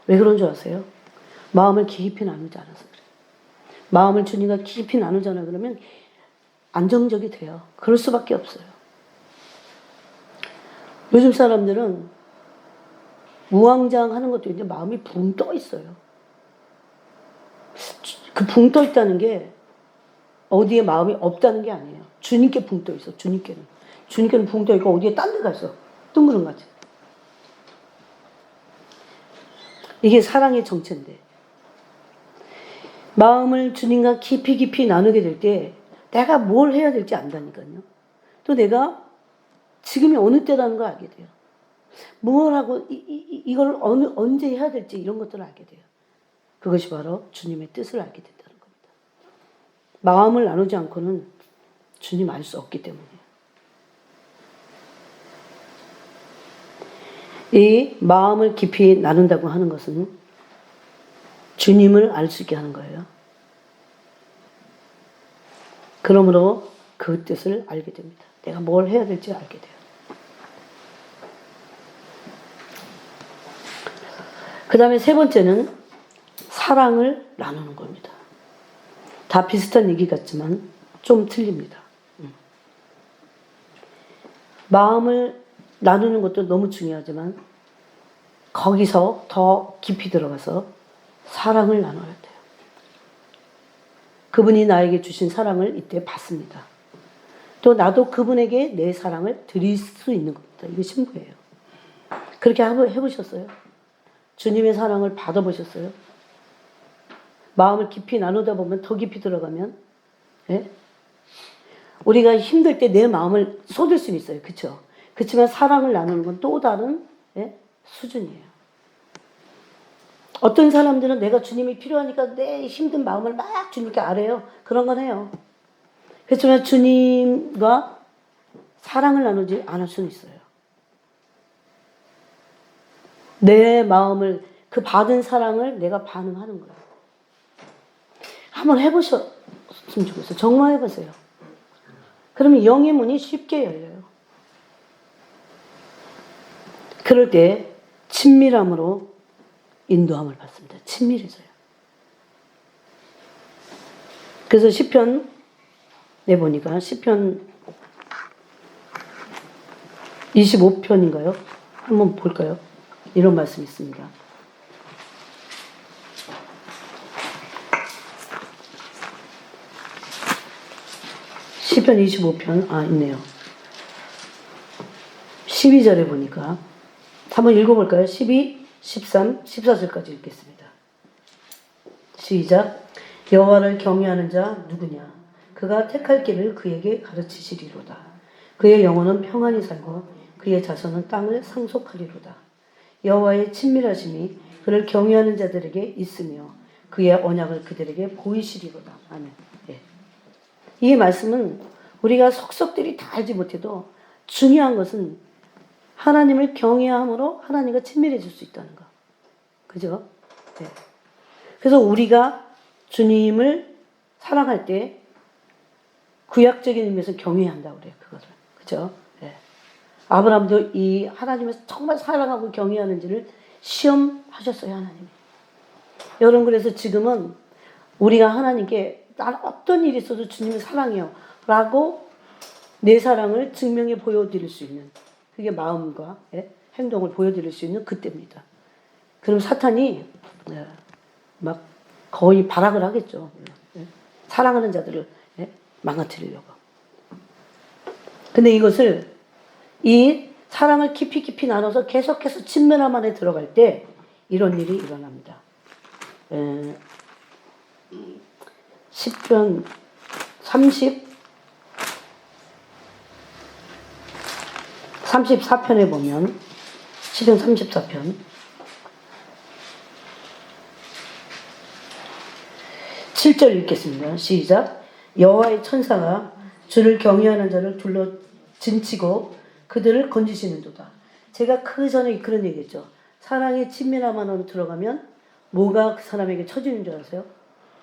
왜 그런 줄 아세요? 마음을 깊이 나누지 않아서 그래요. 마음을 주님과 깊이 나누잖아요. 그러면 안정적이 돼요. 그럴 수밖에 없어요. 요즘 사람들은 우왕좌왕하는 것도 이제 마음이 붕 떠 있어요. 그 붕 떠 있다는 게 어디에 마음이 없다는 게 아니에요. 주님께 붕 떠 있어. 주님께는 붕 떠 있고 어디에 딴 데 가 있어. 둥그런같이. 이게 사랑의 정체인데 마음을 주님과 깊이 나누게 될 때 내가 뭘 해야 될지 안다니까요. 또 내가 지금이 어느 때라는 걸 알게 돼요. 뭘 하고 이걸 언제 해야 될지 이런 것들을 알게 돼요. 그것이 바로 주님의 뜻을 알게 된다는 겁니다. 마음을 나누지 않고는 주님 알 수 없기 때문이에요. 이 마음을 깊이 나눈다고 하는 것은 주님을 알 수 있게 하는 거예요. 그러므로 그 뜻을 알게 됩니다. 내가 뭘 해야 될지 알게 돼요. 그 다음에 세 번째는 사랑을 나누는 겁니다. 다 비슷한 얘기 같지만 좀 틀립니다. 마음을 나누는 것도 너무 중요하지만 거기서 더 깊이 들어가서 사랑을 나눠야 돼요. 그분이 나에게 주신 사랑을 이때 받습니다. 또 나도 그분에게 내 사랑을 드릴 수 있는 겁니다. 이게 신부예요. 그렇게 해보셨어요? 주님의 사랑을 받아보셨어요? 마음을 깊이 나누다 보면 더 깊이 들어가면 예? 우리가 힘들 때 내 마음을 쏟을 수는 있어요. 그렇죠? 그렇지만 사랑을 나누는 건 또 다른 예? 수준이에요. 어떤 사람들은 내가 주님이 필요하니까 내 힘든 마음을 막 주님께 아뢰요. 그런 건 해요. 그렇지만 주님과 사랑을 나누지 않을 수는 있어요. 내 마음을 그 받은 사랑을 내가 반응하는 거예요. 한번 해보셨으면 좋겠어요. 정말 해보세요. 그러면 영의 문이 쉽게 열려요. 그럴 때 친밀함으로 인도함을 받습니다. 친밀해져요. 그래서 시편 보니까 시편 25편인가요? 한번 볼까요? 이런 말씀이 있습니다. 시편 25편 있네요. 12절에 보니까 한번 읽어볼까요? 12, 13, 14절까지 읽겠습니다. 시작. 여호와를 경외하는 자 누구냐? 그가 택할 길을 그에게 가르치시리로다. 그의 영혼은 평안히 살고 그의 자손은 땅을 상속하리로다. 여호와의 친밀하심이 그를 경외하는 자들에게 있으며 그의 언약을 그들에게 보이시리로다. 아멘. 예. 이 말씀은 우리가 속속들이 다 알지 못해도 중요한 것은 하나님을 경외함으로 하나님과 친밀해질 수 있다는 거. 그죠? 네. 그래서 우리가 주님을 사랑할 때 구약적인 의미에서 경외한다고 그래요. 그거를. 그죠? 네. 아브라함도 이 하나님을 정말 사랑하고 경외하는지를 시험하셨어요. 하나님이. 여러분 그래서 지금은 우리가 하나님께 나는 어떤 일이 있어도 주님을 사랑해요. 라고 내 사랑을 증명해 보여드릴 수 있는 그게 마음과 행동을 보여드릴 수 있는 그때입니다. 그럼 사탄이 막 거의 발악을 하겠죠. 사랑하는 자들을 망가뜨리려고. 근데 이것을 이 사랑을 깊이 나눠서 계속해서 친밀함 안에 들어갈 때 이런 일이 일어납니다. 시편 34편에 보면 시편 34편 7절 읽겠습니다. 시작. 여호와의 천사가 주를 경외하는 자를 둘러 진치고 그들을 건지시는도다. 제가 그 전에 그런 얘기했죠. 사랑의 친밀함 안으로 들어가면 뭐가 그 사람에게 쳐지는 줄 아세요?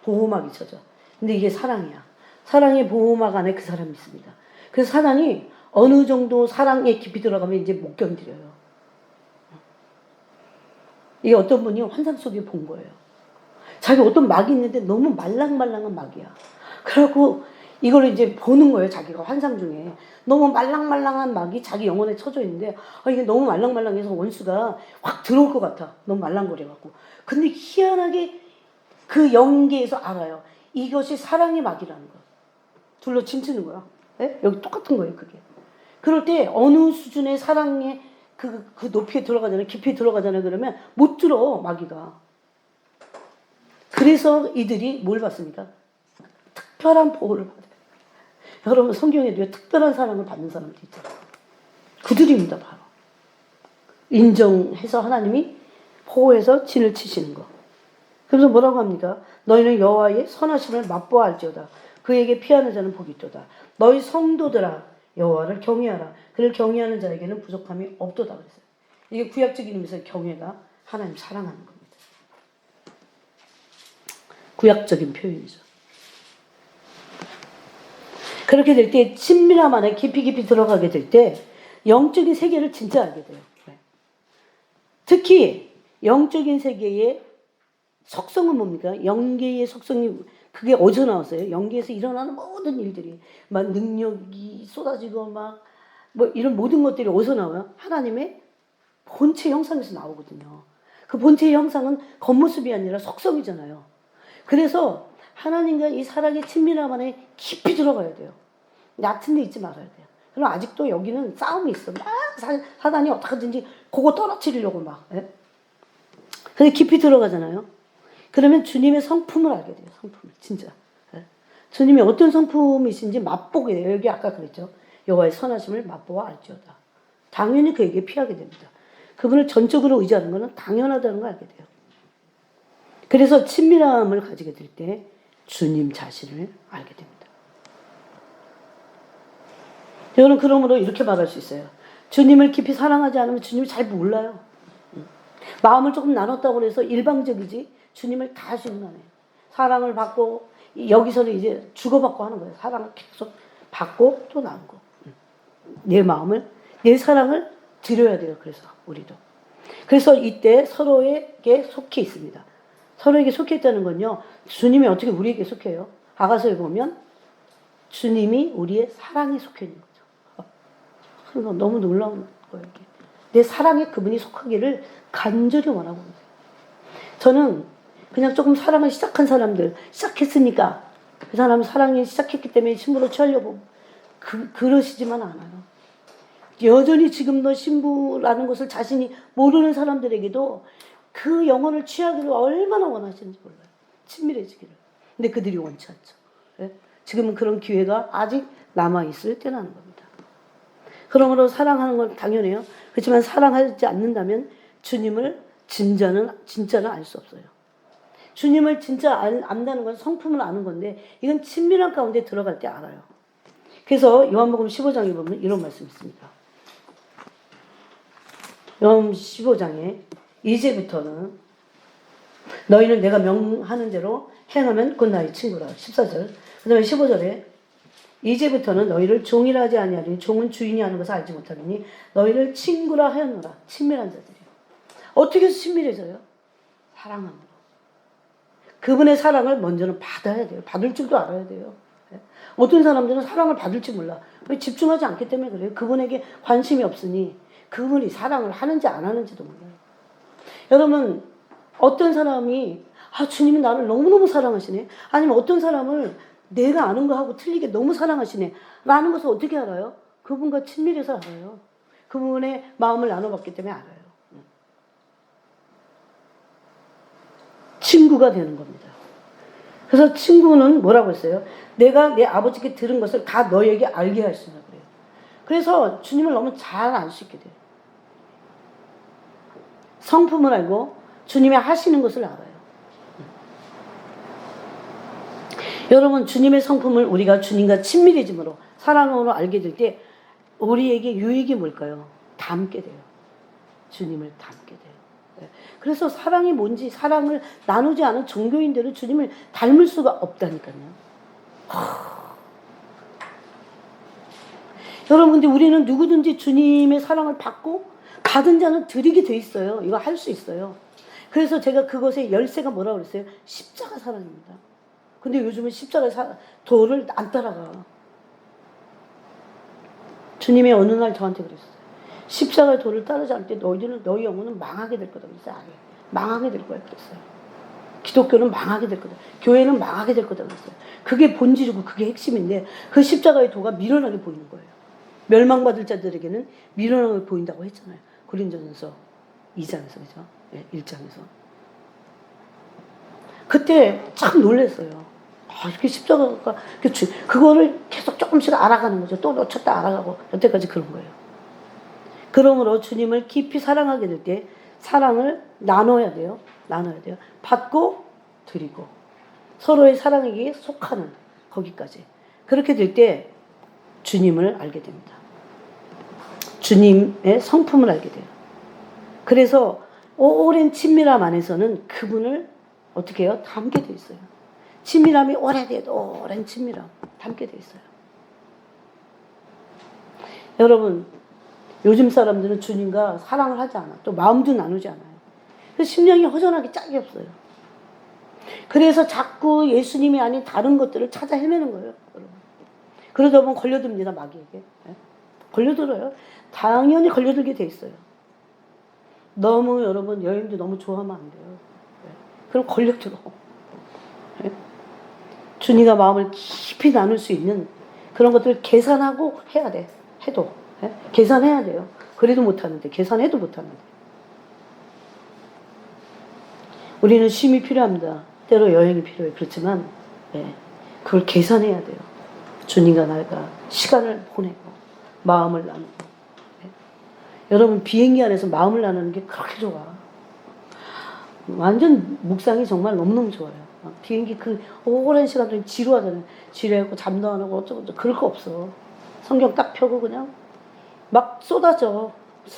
보호막이 쳐져. 근데 이게 사랑이야. 사랑의 보호막 안에 그 사람이 있습니다. 그래서 사단이 어느 정도 사랑에 깊이 들어가면 이제 못 견디려요. 이게 어떤 분이 환상 속에 본 거예요. 자기 어떤 막이 있는데 너무 말랑말랑한 막이야. 그래갖고 이걸 이제 보는 거예요. 자기가 환상 중에. 너무 말랑말랑한 막이 자기 영혼에 쳐져 있는데 이게 너무 말랑말랑해서 원수가 확 들어올 것 같아. 너무 말랑거려갖고. 근데 희한하게 그 영계에서 알아요. 이것이 사랑의 막이라는 거. 둘러 침치는 거야. 네? 여기 똑같은 거예요. 그게. 그럴 때 어느 수준의 사랑의 그 높이에 들어가잖아요. 깊이 들어가잖아요. 그러면 못 들어 마귀가. 그래서 이들이 뭘 받습니까? 특별한 보호를 받아요. 여러분 성경에도 특별한 사랑을 받는 사람들이 있잖아요. 그들입니다. 바로. 인정해서 하나님이 보호해서 진을 치시는 거. 그래서 뭐라고 합니까? 너희는 여호와의 선하심을 맛보아 알지어다. 그에게 피하는 자는 복이 있도다. 너희 성도들아 여호와를 경외하라. 그를 경외하는 자에게는 부족함이 없도다 그랬어요. 이게 구약적인 의미에서 경외가 하나님 사랑하는 겁니다. 구약적인 표현이죠. 그렇게 될 때 친밀함 안에 깊이 들어가게 될 때 영적인 세계를 진짜 알게 돼요. 특히 영적인 세계의 속성은 뭡니까? 영계의 속성이 그게 어디서 나왔어요? 영계에서 일어나는 모든 일들이 막 능력이 쏟아지고 막 뭐 이런 모든 것들이 어디서 나와요? 하나님의 본체 형상에서 나오거든요. 그 본체의 형상은 겉모습이 아니라 속성이잖아요. 그래서 하나님과 이 사랑의 친밀함 안에 깊이 들어가야 돼요. 얕은 데 있지 말아야 돼요. 그럼 아직도 여기는 싸움이 있어. 막 사단이 어떻게든지 그거 떨어뜨리려고 막. 예? 근데 깊이 들어가잖아요. 그러면 주님의 성품을 알게 돼요. 성품을 진짜. 예? 주님이 어떤 성품이신지 맛보게 돼요. 여기 아까 그랬죠. 여호와의 선하심을 맛보아 알지어다. 당연히 그에게 피하게 됩니다. 그분을 전적으로 의지하는 것은 당연하다는 걸 알게 돼요. 그래서 친밀함을 가지게 될 때 주님 자신을 알게 됩니다. 여러분 그러므로 이렇게 말할 수 있어요. 주님을 깊이 사랑하지 않으면 주님을 잘 몰라요. 마음을 조금 나눴다고 해서 일방적이지 주님을 다 실망해요. 사랑을 받고 여기서는 이제 주고받고 하는 거예요. 사랑을 계속 받고 또 나누고 내 마음을 내 사랑을 드려야 돼요. 그래서 우리도 그래서 이때 서로에게 속해 있습니다. 서로에게 속해 있다는 건요. 주님이 어떻게 우리에게 속해요? 아가서에 보면 주님이 우리의 사랑에 속해 있는 거죠. 그래서 너무 놀라운 거예요. 내 사랑에 그분이 속하기를 간절히 원하고 있어요. 저는 그냥 조금 사랑을 시작한 사람들 시작했으니까 그 사람은 사랑이 시작했기 때문에 신부로 취하려고 그러시지만 않아요. 여전히 지금도 신부라는 것을 자신이 모르는 사람들에게도 그 영혼을 취하기를 얼마나 원하시는지 몰라요. 친밀해지기를. 근데 그들이 원치 않죠. 네? 지금은 그런 기회가 아직 남아있을 때라는 겁니다. 그러므로 사랑하는 건 당연해요. 그렇지만 사랑하지 않는다면 주님을 진짜는 알 수 없어요. 주님을 진짜 안다는 건 성품을 아는 건데 이건 친밀한 가운데 들어갈 때 알아요. 그래서 요한복음 15장에 보면 이런 말씀이 있습니다. 요한복음 15장에 이제부터는 너희는 내가 명하는 대로 행하면 곧 나의 친구라. 14절. 그 다음에 15절에 이제부터는 너희를 종이라 하지 아니하리니 종은 주인이 하는 것을 알지 못하리니 너희를 친구라 하였노라. 친밀한 자들이요. 어떻게 해서 친밀해져요? 사랑함으로. 그분의 사랑을 먼저는 받아야 돼요. 받을 줄도 알아야 돼요. 어떤 사람들은 사랑을 받을지 몰라. 왜 집중하지 않기 때문에 그래요. 그분에게 관심이 없으니 그분이 사랑을 하는지 안 하는지도 몰라요. 여러분, 어떤 사람이 주님이 나를 너무너무 사랑하시네. 아니면 어떤 사람을 내가 아는 거하고 틀리게 너무 사랑하시네. 라는 것을 어떻게 알아요? 그분과 친밀해서 알아요. 그분의 마음을 나눠봤기 때문에 알아요. 친구가 되는 겁니다. 그래서 친구는 뭐라고 했어요? 내가 내 아버지께 들은 것을 다 너에게 알게 하시라 그래요. 그래서 주님을 너무 잘 알 수 있게 돼요. 성품을 알고 주님이 하시는 것을 알아요. 여러분, 주님의 성품을 우리가 주님과 친밀해짐으로 사랑으로 알게 될 때 우리에게 유익이 뭘까요? 닮게 돼요. 주님을 닮게 돼요. 그래서 사랑이 뭔지, 사랑을 나누지 않은 종교인들은 주님을 닮을 수가 없다니까요. 여러분, 근데 우리는 누구든지 주님의 사랑을 받고 받은 자는 드리게 돼 있어요. 이거 할 수 있어요. 그래서 제가 그것의 열쇠가 뭐라고 그랬어요? 십자가 사랑입니다. 근데 요즘은 십자가 도를 안 따라가. 주님이 어느 날 저한테 그랬어요. 십자가의 도를 따르지 않을 때 너희 영혼은 망하게 될 거다 그랬어요. 아예. 망하게 될 거야 그랬어요. 기독교는 망하게 될 거다. 교회는 망하게 될 거다 그랬어요. 그게 본질이고 그게 핵심인데 그 십자가의 도가 미련하게 보이는 거예요. 멸망받을 자들에게는 미련하게 보인다고 했잖아요. 고린도전서 2장에서 그죠? 네, 1장에서. 그때 참 놀랐어요. 이렇게 십자가가 그거를 계속 조금씩 알아가는 거죠. 또 놓쳤다 알아가고 여태까지 그런 거예요. 그러므로 주님을 깊이 사랑하게 될 때 사랑을 나눠야 돼요. 나눠야 돼요. 받고 드리고 서로의 사랑에게 속하는 거기까지. 그렇게 될 때 주님을 알게 됩니다. 주님의 성품을 알게 돼요. 그래서 오랜 친밀함 안에서는 그분을 어떻게 해요? 닮게 돼 있어요. 친밀함이 오래돼도 오랜 친밀함 닮게 돼 있어요. 여러분, 요즘 사람들은 주님과 사랑을 하지 않아. 또 마음도 나누지 않아요. 그래서 심령이 허전하게 짝이 없어요. 그래서 자꾸 예수님이 아닌 다른 것들을 찾아 헤매는 거예요. 여러분. 그러다 보면 걸려듭니다. 마귀에게. 걸려들어요. 당연히 걸려들게 돼 있어요. 너무 여러분 여행도 너무 좋아하면 안 돼요. 그럼 걸려들어. 주님과 마음을 깊이 나눌 수 있는 그런 것들을 계산하고 해야 돼. 해도. 계산해야 돼요. 그래도 못하는데, 계산해도 못하는데. 우리는 쉼이 필요합니다. 때로 여행이 필요해요. 그렇지만, 그걸 계산해야 돼요. 주님과 나가 시간을 보내고, 마음을 나누고. 여러분, 비행기 안에서 마음을 나누는 게 그렇게 좋아. 완전 묵상이 정말 너무너무 좋아요. 비행기 그 오랜 시간 동안 지루하잖아요. 지루하고 잠도 안 오고 어쩌고 그럴 거 없어. 성경 딱 펴고 그냥 막 쏟아져.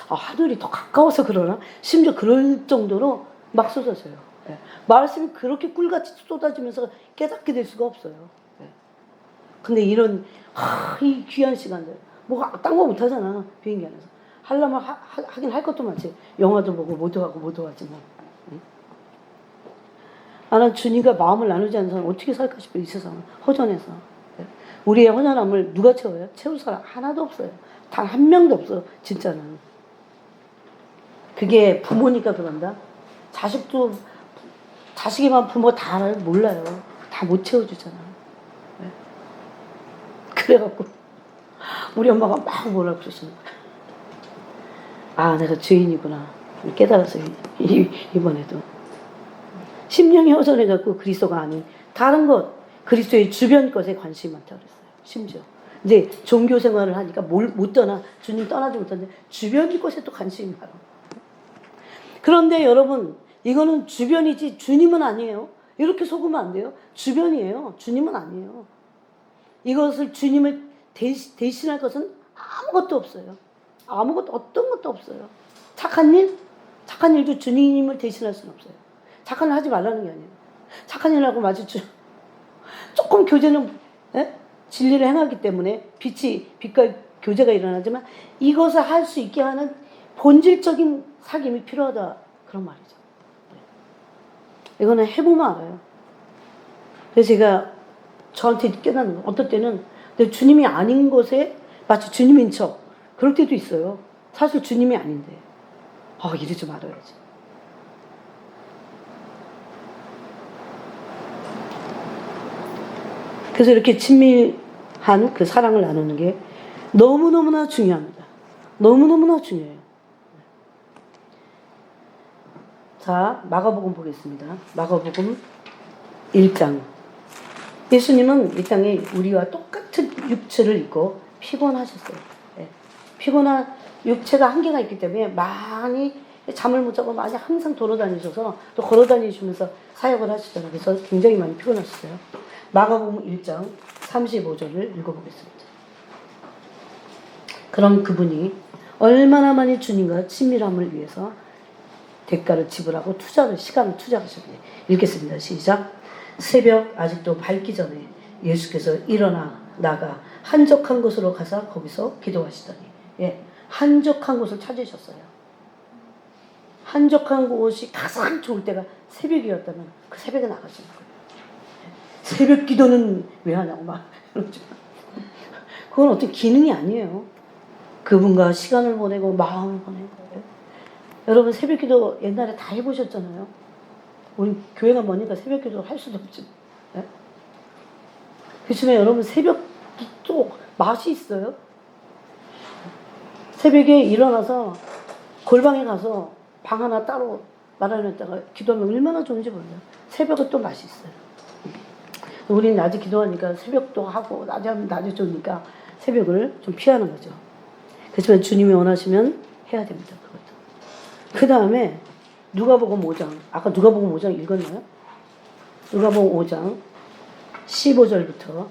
하늘이 더 가까워서 그러나? 심지어 그럴 정도로 막 쏟아져요. 말씀이 그렇게 꿀같이 쏟아지면서 깨닫게 될 수가 없어요. 근데 이런 이 귀한 시간들 뭐가 딴 거 못하잖아. 비행기 안에서. 하려면 하긴 할 것도 많지. 영화도 보고 뭐도 하고 뭐도 하지만. 나는 주님과 마음을 나누지 않는 사람 어떻게 살까 싶어요. 이 세상은 허전해서. 우리의 허전함을 누가 채워요? 채울 사람 하나도 없어요. 단 한 명도 없어. 진짜는. 그게 부모니까 그런다. 자식이만 부모 다 몰라요. 다 못 채워주잖아. 그래갖고 우리 엄마가 막 뭐라고 그러시는 거야. 내가 죄인이구나. 깨달았어요. 이번에도. 심령이 허전해갖고 그리스도가 아닌 다른 것, 그리스도의 주변 것에 관심이 많다고 그랬어요. 심지어. 이제 종교 생활을 하니까 못 떠나, 주님 떠나지 못하는데 주변 것에 또 관심이 많아. 그런데 여러분, 이거는 주변이지 주님은 아니에요. 이렇게 속으면 안 돼요. 주변이에요. 주님은 아니에요. 이것을 주님을 대신할 것은 아무것도 없어요. 아무것도, 어떤 것도 없어요. 착한 일도 주님을 대신할 수는 없어요. 착한 일 하지 말라는 게 아니에요. 착한 일 하고 마주쳐. 조금 교제는, 진리를 행하기 때문에 빛과 교제가 일어나지만 이것을 할 수 있게 하는 본질적인 사귐이 필요하다. 그런 말이죠. 이거는 해보면 알아요. 그래서 제가 저한테 깨닫는 거. 어떨 때는 주님이 아닌 것에 마치 주님인 척. 그럴 때도 있어요. 사실 주님이 아닌데. 이러지 말아야지. 그래서 이렇게 친밀한 그 사랑을 나누는 게 너무너무나 중요합니다. 너무너무나 중요해요. 자, 마가복음 보겠습니다. 마가복음 1장. 예수님은 이 땅에 우리와 똑같은 육체를 입고 피곤하셨어요. 피곤한 육체가 한계가 있기 때문에 많이 잠을 못 자고 많이 항상 돌아다니셔서 또 걸어다니시면서 사역을 하시잖아요. 그래서 굉장히 많이 피곤하셨어요. 마가복음 1장 35절을 읽어보겠습니다. 그럼 그분이 얼마나 많이 주님과 친밀함을 위해서 대가를 지불하고 시간을 투자하셨는지 읽겠습니다. 시작. 새벽 아직도 밝기 전에 예수께서 일어나 나가 한적한 곳으로 가서 거기서 기도하시더니 한적한 곳을 찾으셨어요. 한적한 곳이 가장 좋을 때가 새벽이었다면 그 새벽에 나가시는 거예요. 새벽 기도는 왜 하냐고 막 그러죠. 그건 어떤 기능이 아니에요. 그분과 시간을 보내고 마음을 보내고. 여러분 새벽 기도 옛날에 다 해보셨잖아요. 우리 교회가 뭐니까 새벽 기도 할 수도 없지. 그렇지만 여러분 새벽 기도 맛이 있어요. 새벽에 일어나서 골방에 가서 방 하나 따로 마련했다가 기도하면 얼마나 좋은지 몰라요. 새벽은 또 맛이 있어요. 우리는 낮에 기도하니까 새벽도 하고 낮에 하면 낮에 좋으니까 새벽을 좀 피하는 거죠. 그렇지만 주님이 원하시면 해야 됩니다. 그것도. 그 다음에 누가복음 5장. 아까 누가복음 5장 읽었나요? 누가복음 5장 15절부터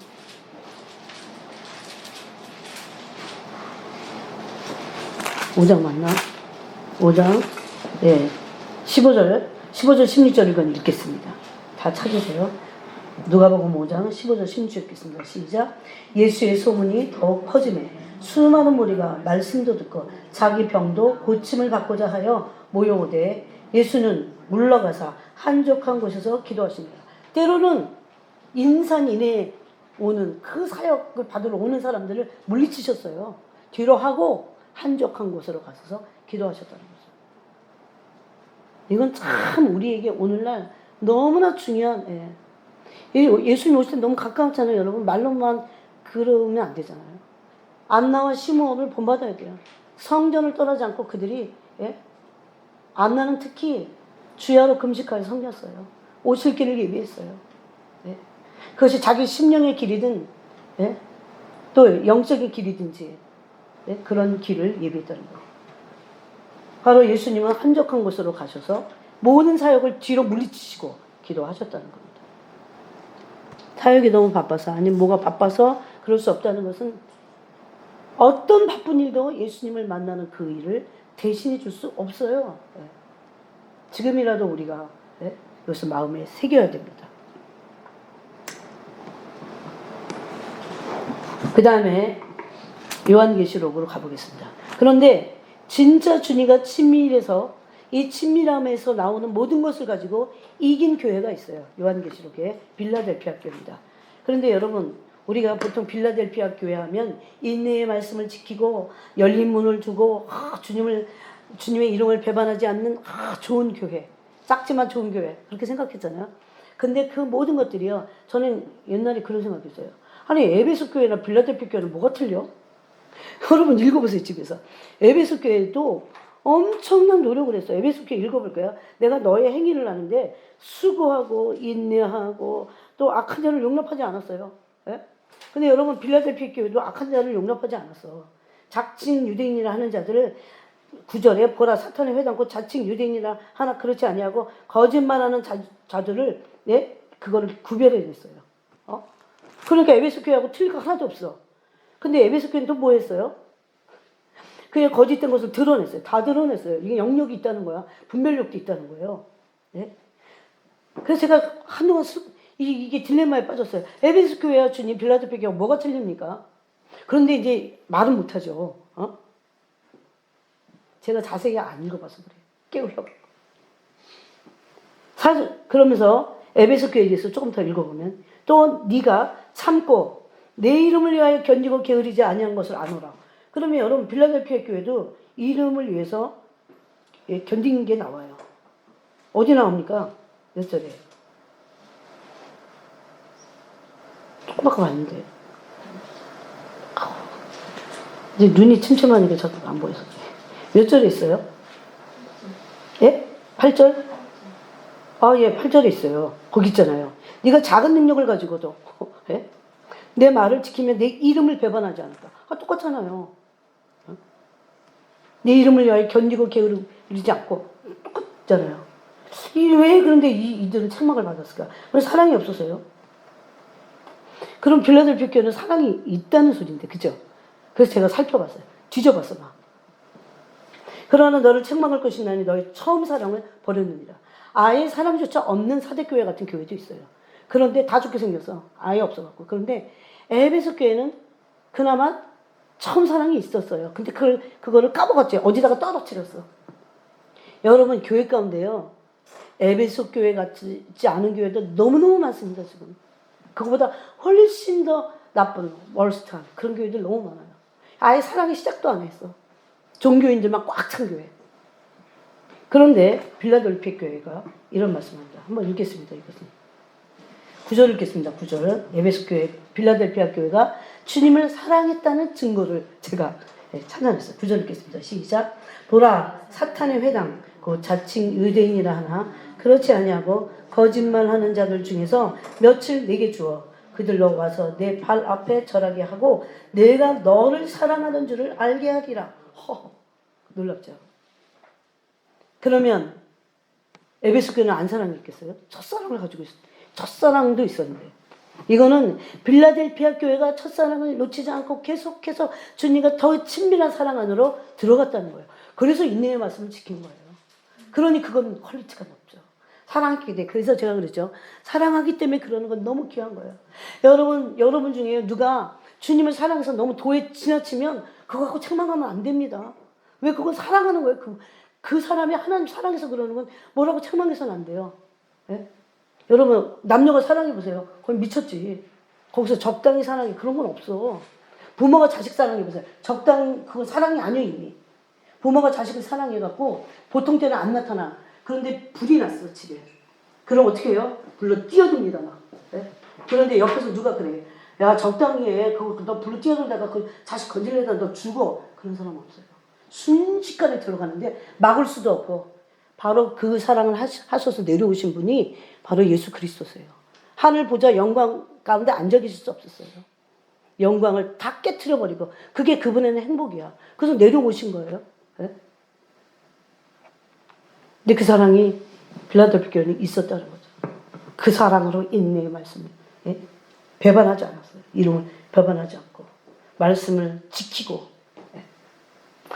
5장 맞나? 5장 15절 16절 이건 읽겠습니다. 다 찾으세요. 누가복음 5장 15절 16절 읽겠습니다. 시작. 예수의 소문이 더욱 퍼지매 수많은 무리가 말씀도 듣고 자기 병도 고침을 받고자 하여 모여오되 예수는 물러가사 한적한 곳에서 기도하십니다. 때로는 인산인해에 오는 그 사역을 받으러 오는 사람들을 물리치셨어요. 뒤로 하고 한적한 곳으로 가셔서 기도하셨다는 거죠. 이건 참 우리에게 오늘날 너무나 중요한 예수님 오실 때 너무 가까웠잖아요. 여러분 말로만 그러면 안 되잖아요. 안나와 시므온을 본받아야 돼요. 성전을 떠나지 않고 그들이 안나는 특히 주야로 금식하여 섬겼어요. 오실 길을 예비했어요. 그것이 자기 심령의 길이든 또 영적인 길이든지 그런 길을 예비했다는 거예요. 바로 예수님은 한적한 곳으로 가셔서 모든 사역을 뒤로 물리치시고 기도하셨다는 겁니다. 사역이 너무 바빠서 아니면 뭐가 바빠서 그럴 수 없다는 것은 어떤 바쁜 일도 예수님을 만나는 그 일을 대신해 줄 수 없어요. 지금이라도 우리가 이것을 마음에 새겨야 됩니다. 그 다음에 요한계시록으로 가보겠습니다. 그런데 진짜 주님과 친밀해서 이 친밀함에서 나오는 모든 것을 가지고 이긴 교회가 있어요. 요한계시록에 빌라델피아 교회입니다. 그런데 여러분 우리가 보통 빌라델피아 교회 하면 인내의 말씀을 지키고 열린 문을 두고 주님의 이름을 배반하지 않는 좋은 교회, 작지만 좋은 교회 그렇게 생각했잖아요. 근데 그 모든 것들이요. 저는 옛날에 그런 생각했어요. 아니 에베소 교회나 빌라델피아 교회는 뭐가 틀려? 여러분 읽어보세요 집에서. 에베소 교회도 엄청난 노력을 했어요. 에베소 교회 읽어볼까요? 내가 너의 행위를 아는데 수고하고 인내하고 또 악한 자를 용납하지 않았어요. 근데 여러분 빌라델피아 교회도 악한 자를 용납하지 않았어. 자칭 유대인이라 하는 자들을 9절에 보라 사탄의 회당고 자칭 유대인이라 하나 그렇지 아니하고 거짓말하는 자들을 그거를 구별해냈어요. 그러니까 에베소 교회하고 틀릴 거 하나도 없어. 근데 에베소 교회는 또 뭐 했어요? 그냥 거짓된 것을 드러냈어요. 다 드러냈어요. 이게 영역이 있다는 거야. 분별력도 있다는 거예요. 그래서 제가 한동안 이게 딜레마에 빠졌어요. 에베소 교회와 주님 빌라델피아 교회가 뭐가 틀립니까? 그런데 이제 말은 못하죠. 제가 자세히 안 읽어봐서 그래요. 깨우려고. 사실 그러면서 에베소 교회에 대해서 조금 더 읽어보면 또 네가 참고 내 이름을 위하여 견디고 게으르지 아니한 것을 아노라. 그러면 여러분 빌라델피아 교회도 이름을 위해서 견디는 게 나와요. 어디 나옵니까? 몇 절에? 조그맣게 봤는데. 이제 눈이 침침하니까 자꾸 안 보여서. 몇 절에 있어요? 예? 8절? 아, 예, 8절에 있어요. 거기 있잖아요. 네가 작은 능력을 가지고도 예? 내 말을 지키면 내 이름을 배반하지 않을까. 아, 똑같잖아요. 내 이름을 위하여 견디고 게으르지 않고 똑같잖아요. 왜 그런데 이들은 책망을 받았을까? 왜 사랑이 없어서요? 그럼 빌라델피아 교회는 사랑이 있다는 소리인데, 그죠? 그래서 제가 살펴봤어요. 뒤져봤어, 막. 그러나 너를 책망할 것이 나니 너의 처음 사랑을 버렸느니라. 아예 사랑조차 없는 사대교회 같은 교회도 있어요. 그런데 다 좋게 생겼어. 아예 없어갖고. 그런데 에베소 교회는 그나마 처음 사랑이 있었어요. 근데 그거를 까먹었지. 어디다가 떨어뜨렸어. 여러분, 교회 가운데요, 에베소 교회 같지 않은 교회도 너무너무 많습니다, 지금. 그거보다 훨씬 더 나쁜, 월스트한 그런 교회들 너무 많아요. 아예 사랑이 시작도 안 했어. 종교인들만 꽉 찬 교회. 그런데 빌라델피아 교회가 이런 말씀합니다. 한번 읽겠습니다. 이것은 9절 읽겠습니다. 9절. 에베소 교회, 빌라델피아 교회가 주님을 사랑했다는 증거를 제가 찾아냈어요. 9절 읽겠습니다. 시작. 보라, 사탄의 회당 그 자칭 의대인이라 하나 그렇지 아니하고 거짓말하는 자들 중에서 며칠 내게 주어 그들로 와서 내 발 앞에 절하게 하고 내가 너를 사랑하는 줄을 알게 하리라. 놀랍죠. 그러면 에베소 교회는 안 사랑했겠어요? 첫사랑을 가지고 있어요. 첫사랑도 있었는데 이거는 빌라델피아 교회가 첫사랑을 놓치지 않고 계속해서 주님과 더 친밀한 사랑 안으로 들어갔다는 거예요. 그래서 인내의 말씀을 지킨 거예요. 그러니 그건 퀄리티가 높죠. 사랑하기 때문에. 그래서 제가 그랬죠. 사랑하기 때문에 그러는 건 너무 귀한 거예요. 여러분 중에 누가 주님을 사랑해서 너무 도에 지나치면 그거 갖고 책망하면 안 됩니다. 왜? 그건 사랑하는 거예요. 그 사람이 하나님 사랑해서 그러는 건 뭐라고 책망해서는 안 돼요. 예? 여러분, 남녀가 사랑해보세요. 거기 미쳤지. 거기서 적당히 사랑해. 그런 건 없어. 부모가 자식 사랑해보세요. 적당히, 그건 사랑이 아니에요, 이미. 부모가 자식을 사랑해갖고 보통 때는 안 나타나. 그런데 불이 났어, 집에. 그럼 어떻게 해요? 불러 뛰어듭니다, 막. 예? 그런데 옆에서 누가 그래. 야, 적당히 해. 그거 너 불러 뛰어들다가 그 자식 건질려다 너 죽어. 그런 사람 없어요. 순식간에 들어가는데 막을 수도 없고 바로 그 사랑을 하셔서 내려오신 분이 바로 예수 그리스도세요. 하늘 보좌 영광 가운데 앉아 계실 수 없었어요. 영광을 다 깨트려 버리고 그게 그분에는 행복이야. 그래서 내려오신 거예요. 네? 근데 그 사랑이 빌라델피아 교회에 있었다는 거죠. 그 사랑으로 인내의 말씀을 배반하지 않았어요. 이름을 배반하지 않고 말씀을 지키고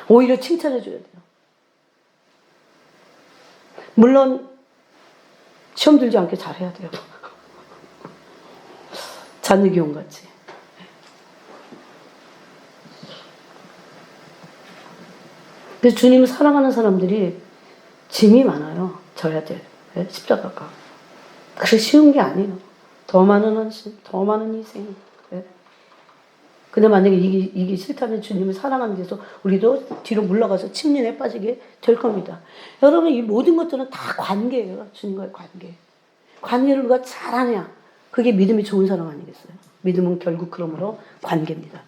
오히려 칭찬해 줘야 돼요. 물론 시험 들지 않게 잘해야 돼요. 잔느기용 같이. 그래서 주님을 사랑하는 사람들이 짐이 많아요. 져야 돼. 십자가가. 그래 쉬운 게 아니에요. 더 많은 헌신, 더 많은 희생. 근데 만약에 이게 싫다면 주님을 사랑하는 데서 우리도 뒤로 물러가서 침륜에 빠지게 될 겁니다. 여러분, 이 모든 것들은 다 관계예요. 주님과의 관계. 관계를 누가 잘하냐. 그게 믿음이 좋은 사람 아니겠어요? 믿음은 결국 그러므로 관계입니다.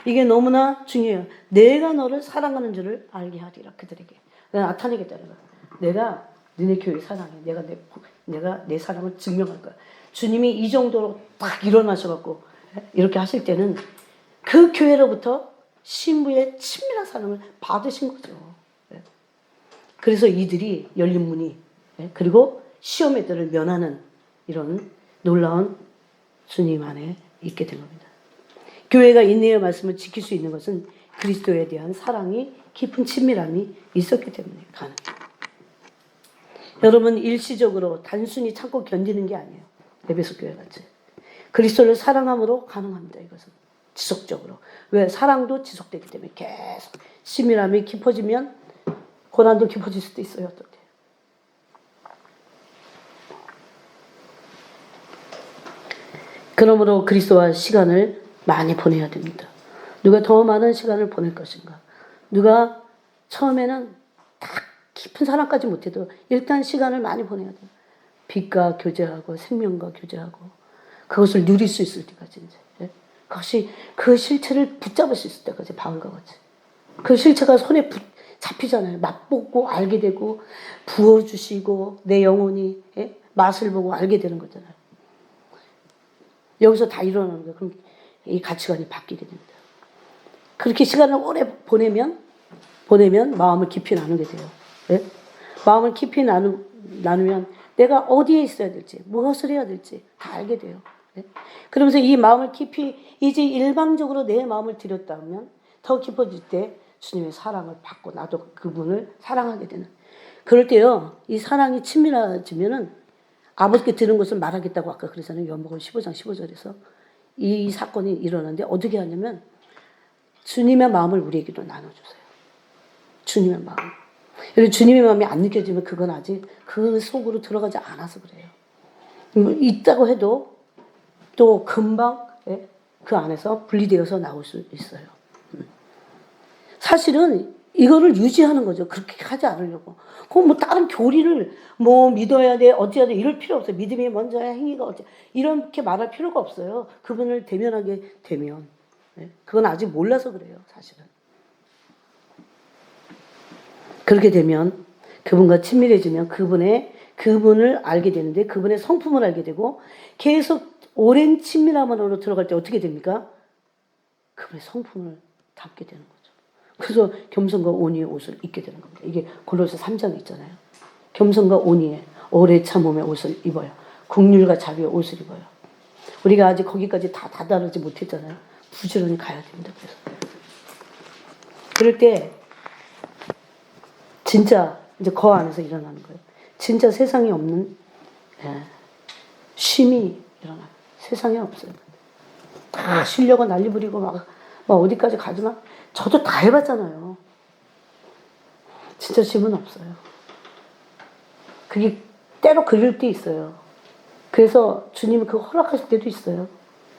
이게 너무나 중요해요. 내가 너를 사랑하는 줄을 알게 하리라. 그들에게. 내가 나타내겠다는 거야. 내가 너네 교회 사랑해. 내가 내 사랑을 증명할 거야. 주님이 이 정도로 딱 일어나셔갖고 이렇게 하실 때는 그 교회로부터 신부의 친밀한 사랑을 받으신 거죠. 그래서 이들이 열린 문이 그리고 시험 애들을 면하는 이런 놀라운 주님 안에 있게 된 겁니다. 교회가 인내의 말씀을 지킬 수 있는 것은 그리스도에 대한 사랑이 깊은 친밀함이 있었기 때문에 가능해요. 여러분, 일시적으로 단순히 참고 견디는 게 아니에요. 에베소 교회 같이. 그리스도를 사랑함으로 가능합니다. 이것은 지속적으로. 왜? 사랑도 지속되기 때문에 계속 친밀함이 깊어지면 고난도 깊어질 수도 있어요. 어떨 때. 그러므로 그리스도와 시간을 많이 보내야 됩니다. 누가 더 많은 시간을 보낼 것인가? 누가 처음에는 딱 깊은 사랑까지 못해도 일단 시간을 많이 보내야 돼요. 빛과 교제하고 생명과 교제하고 그것을 누릴 수 있을 때까지 이제. 예? 그것이 그 실체를 붙잡을 수 있을 때까지 바울과 같이. 그 실체가 손에 잡히잖아요. 맛보고 알게 되고 부어주시고 내 영혼이 예? 맛을 보고 알게 되는 거잖아요. 여기서 다 일어나는 거예요. 그럼 이 가치관이 바뀌게 됩니다. 그렇게 시간을 오래 보내면 마음을 깊이 나누게 돼요. 예? 마음을 깊이 나누면 내가 어디에 있어야 될지, 무엇을 해야 될지 다 알게 돼요. 예? 그러면서 이 마음을 깊이 이제 일방적으로 내 마음을 들였다면 더 깊어질 때 주님의 사랑을 받고 나도 그분을 사랑하게 되는. 그럴 때요, 이 사랑이 친밀해지면은 아버지께 들은 것을 말하겠다고 아까 그랬잖아요. 요한복음 15장 15절에서 이 사건이 일어나는데 어떻게 하냐면 주님의 마음을 우리에게도 나눠주세요. 주님의 마음. 여러분 주님의 마음이 안 느껴지면 그건 아직 그 속으로 들어가지 않아서 그래요. 있다고 해도 또 금방 그 안에서 분리되어서 나올 수 있어요. 사실은 이거를 유지하는 거죠. 그렇게 하지 않으려고. 그럼 뭐 다른 교리를 뭐 믿어야 돼, 어찌해야 돼 이럴 필요 없어요. 믿음이 먼저야 행위가 어째 이렇게 말할 필요가 없어요. 그분을 대면하게 되면. 그건 아직 몰라서 그래요. 사실은. 그렇게 되면 그분과 친밀해지면 그분을 알게 되는데 그분의 성품을 알게 되고 계속 오랜 친밀함으로 들어갈 때 어떻게 됩니까? 그분의 성품을 담게 되는 거죠. 그래서 겸손과 온유의 옷을 입게 되는 겁니다. 이게 골로새 3장에 있잖아요. 겸손과 온유의 오래 참음의 옷을 입어요. 긍휼과 자비의 옷을 입어요. 우리가 아직 거기까지 다 다다르지 못했잖아요. 부지런히 가야 됩니다. 그래서 그럴 때 진짜 이제 그 안에서 일어나는 거예요. 진짜 세상에 없는 쉼이 일어나요. 세상에 없어요. 다 쉬려고 난리 부리고 막 어디까지 가지만 저도 다 해봤잖아요. 진짜 쉼은 없어요. 그게 때로 그릴 때 있어요. 그래서 주님이 그거 허락하실 때도 있어요.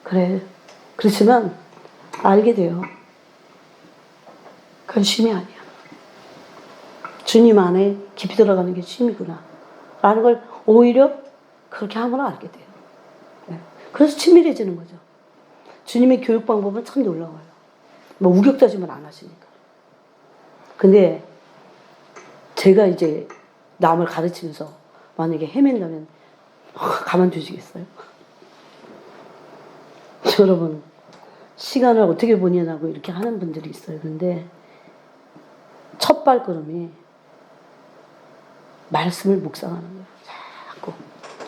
그래. 그렇지만 알게 돼요. 그건 쉼이 아니야. 주님 안에 깊이 들어가는 게 쉼이구나 라는 걸 오히려 그렇게 하면 알게 돼요. 그래서 친밀해지는 거죠. 주님의 교육 방법은 참 놀라워요. 뭐 우격다짐을 안 하시니까. 근데 제가 이제 남을 가르치면서 만약에 헤맨다면 가만두시겠어요? 여러분 시간을 어떻게 보내냐고 이렇게 하는 분들이 있어요. 근데 첫 발걸음이 말씀을 묵상하는 거예요. 자꾸.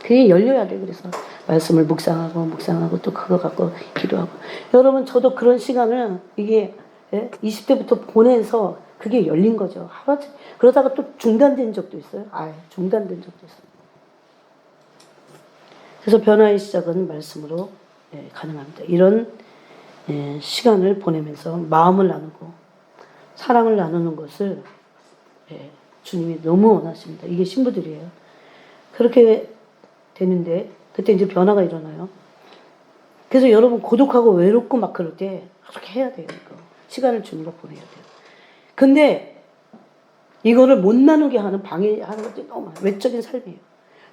그게 열려야 돼. 그래서 말씀을 묵상하고 또 그거 갖고 기도하고. 여러분 저도 그런 시간을 이게 20대부터 보내서 그게 열린 거죠. 그러다가 또 중단된 적도 있어요. 중단된 적도 있어요. 그래서 변화의 시작은 말씀으로 가능합니다. 이런 시간을 보내면서 마음을 나누고 사랑을 나누는 것을 주님이 너무 원하십니다. 이게 신부들이에요. 그렇게 되는데 그때 이제 변화가 일어나요. 그래서 여러분 고독하고 외롭고 막 그럴 때 그렇게 해야 돼요. 이거. 시간을 주님과 보내야 돼요. 근데 이거를 못 나누게 하는 방해하는 것들이 너무 많아요. 외적인 삶이에요.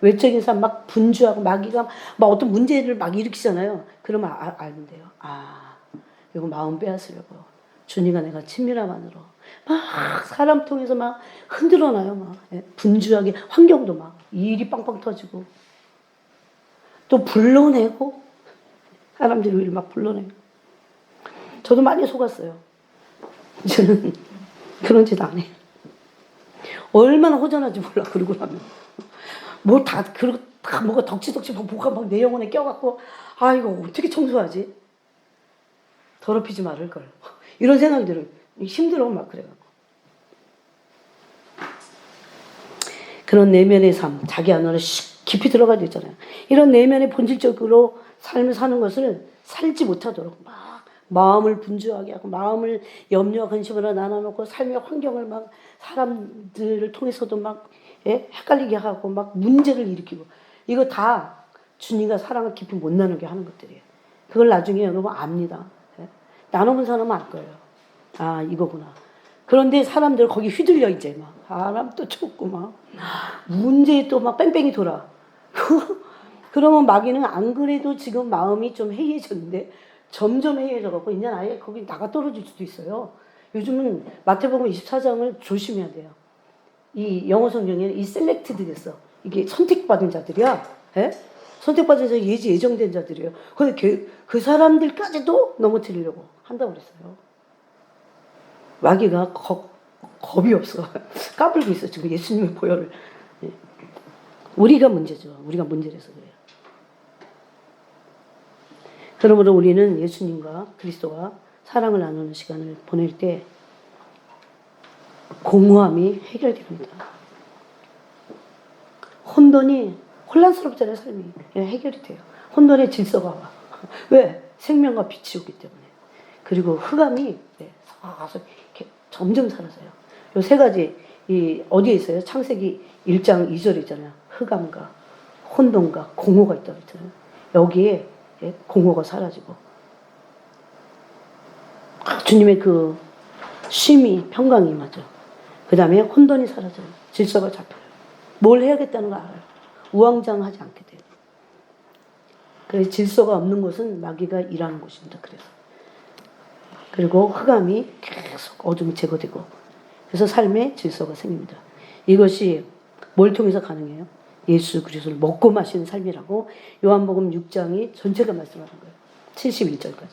외적인 삶 막 분주하고 마귀가 막 어떤 문제를 막 일으키잖아요. 그러면 알면 돼요. 이거 마음 빼앗으려고. 주님과 내가 친밀함 안으로 막 사람 통해서 막 흔들어놔요. 막 분주하게 환경도 막 일이 빵빵 터지고 또 불러내고 사람들이 우리를 막 불러내고 저도 많이 속았어요. 저는 그런 짓 안 해요. 얼마나 허전한지 몰라. 그러고 나면 그리고 다 뭐가 덕지덕지 뭐가 막 내 영혼에 껴갖고 이거 어떻게 청소하지? 더럽히지 말을 걸. 이런 생각이 들어요. 힘들어 막 그래갖고. 그런 내면의 삶, 자기 안으로 깊이 들어가야 되잖아요. 이런 내면의 본질적으로 삶을 사는 것을 살지 못하도록 막 마음을 분주하게 하고 마음을 염려와 근심으로 나눠놓고 삶의 환경을 막 사람들을 통해서도 막 헷갈리게 하고 막 문제를 일으키고 이거 다 주님과 사랑을 깊이 못 나누게 하는 것들이에요. 그걸 나중에 여러분 압니다. 나눠본 사람은 알 거예요. 이거구나. 그런데 사람들 거기 휘둘려 이제 막 바람도 쳤고 막 문제에 또 막 뺑뺑이 돌아. 그러면 마귀는 안 그래도 지금 마음이 좀 해이해졌는데 점점 해이해져갖고 이제 아예 거기 나가 떨어질 수도 있어요. 요즘은 마태복음 24장을 조심해야 돼요. 이 영어 성경에는 이 셀렉트드 됐어. 이게 선택받은 자들이야. 예? 선택받은 자 예정된 자들이에요. 근데 그 사람들까지도 넘어뜨리려고 한다고 그랬어요. 마귀가 겁이 없어. 까불고 있어 지금 예수님의 보혈을. 예. 우리가 문제죠. 우리가 문제라서 그래요. 그러므로 우리는 예수님과 그리스도가 사랑을 나누는 시간을 보낼 때 공허함이 해결됩니다. 혼돈이 혼란스럽잖아요. 삶이. 해결이 돼요. 혼돈의 질서가 와. 왜? 생명과 빛이 오기 때문에. 그리고 흑암이 점점 사라져요. 요 세 가지 어디에 있어요? 창세기 1장 2절에 있잖아요. 흑암과 혼돈과 공허가 있다고 했잖아요. 여기에 공허가 사라지고 주님의 그 쉼이 평강이 임하죠. 그 다음에 혼돈이 사라져요. 질서가 잡혀요. 뭘 해야겠다는 거 알아요. 우왕좌왕하지 않게 돼요. 그래서 질서가 없는 곳은 마귀가 일하는 곳입니다. 그리고 흑암이 계속 어둠이 제거되고 그래서 삶의 질서가 생깁니다. 이것이 뭘 통해서 가능해요? 예수 그리스도를 먹고 마시는 삶이라고 요한복음 6장이 전체가 말씀하는 거예요. 71절까지.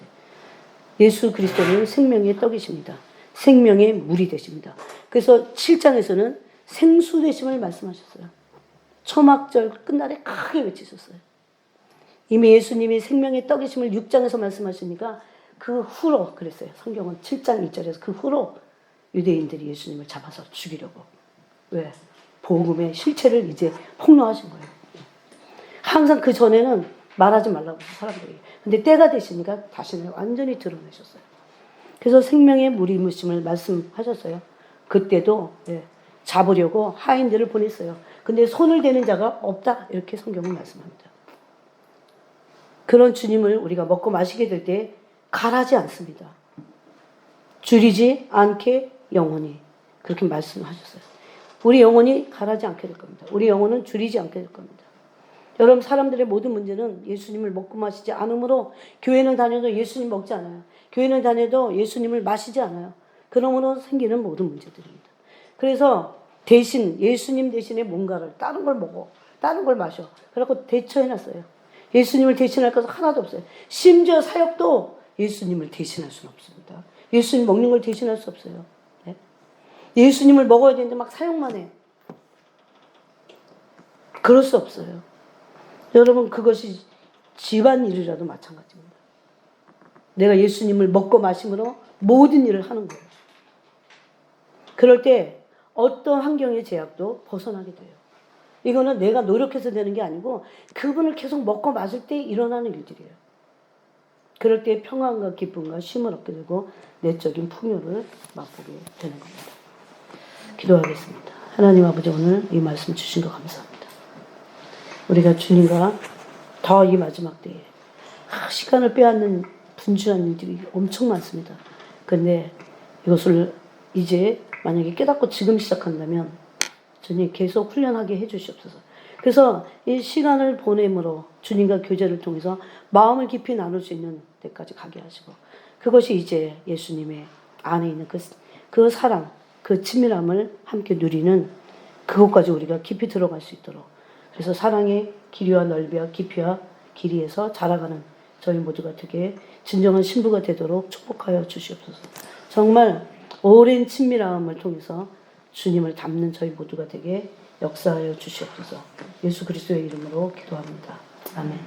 예수 그리스도는 생명의 떡이십니다. 생명의 물이 되십니다. 그래서 7장에서는 생수 되심을 말씀하셨어요. 초막절 끝날에 크게 외치셨어요. 이미 예수님이 생명의 떡이심을 6장에서 말씀하시니까 그 후로 그랬어요. 성경은 7장 1절에서 그 후로 유대인들이 예수님을 잡아서 죽이려고. 왜? 복음의 실체를 이제 폭로하신 거예요. 항상 그 전에는 말하지 말라고 사람들이. 근데 때가 되시니까 자신을 완전히 드러내셨어요. 그래서 생명의 물이 임으심을 말씀하셨어요. 그때도 잡으려고 하인들을 보냈어요. 근데 손을 대는 자가 없다. 이렇게 성경은 말씀합니다. 그런 주님을 우리가 먹고 마시게 될 때 가라지 않습니다. 줄이지 않게 영원히. 그렇게 말씀하셨어요. 우리 영혼이 가라지 않게 될 겁니다. 우리 영혼은 줄이지 않게 될 겁니다. 여러분 사람들의 모든 문제는 예수님을 먹고 마시지 않으므로 교회는 다녀도 예수님 먹지 않아요. 교회는 다녀도 예수님을 마시지 않아요. 그러므로 생기는 모든 문제들입니다. 그래서 대신 예수님 대신에 뭔가를 다른 걸 먹어. 다른 걸 마셔. 그래갖고 대처해놨어요. 예수님을 대신할 것은 하나도 없어요. 심지어 사역도 예수님을 대신할 수는 없습니다. 예수님 먹는 걸 대신할 수 없어요. 네? 예수님을 먹어야 되는데 막 사역만 해. 그럴 수 없어요. 여러분 그것이 집안일이라도 마찬가지입니다. 내가 예수님을 먹고 마심으로 모든 일을 하는 거예요. 그럴 때 어떤 환경의 제약도 벗어나게 돼요. 이거는 내가 노력해서 되는 게 아니고 그분을 계속 먹고 마실 때 일어나는 일들이에요. 그럴 때 평안과 기쁨과 쉼을 얻게 되고 내적인 풍요를 맛보게 되는 겁니다. 기도하겠습니다. 하나님 아버지 오늘 이 말씀 주신 거 감사합니다. 우리가 주님과 더 이 마지막 때에 시간을 빼앗는 분주한 일들이 엄청 많습니다. 그런데 이것을 이제 만약에 깨닫고 지금 시작한다면 주님 계속 훈련하게 해주시옵소서. 그래서 이 시간을 보냄으로 주님과 교제를 통해서 마음을 깊이 나눌 수 있는 데까지 가게 하시고 그것이 이제 예수님의 안에 있는 그 사랑, 그 친밀함을 함께 누리는 그것까지 우리가 깊이 들어갈 수 있도록 그래서 사랑의 길이와 넓이와 깊이와 길이에서 자라가는 저희 모두가 되게 진정한 신부가 되도록 축복하여 주시옵소서. 정말 오랜 친밀함을 통해서 주님을 닮는 저희 모두가 되게 역사하여 주시옵소서. 예수 그리스도의 이름으로 기도합니다. 아멘.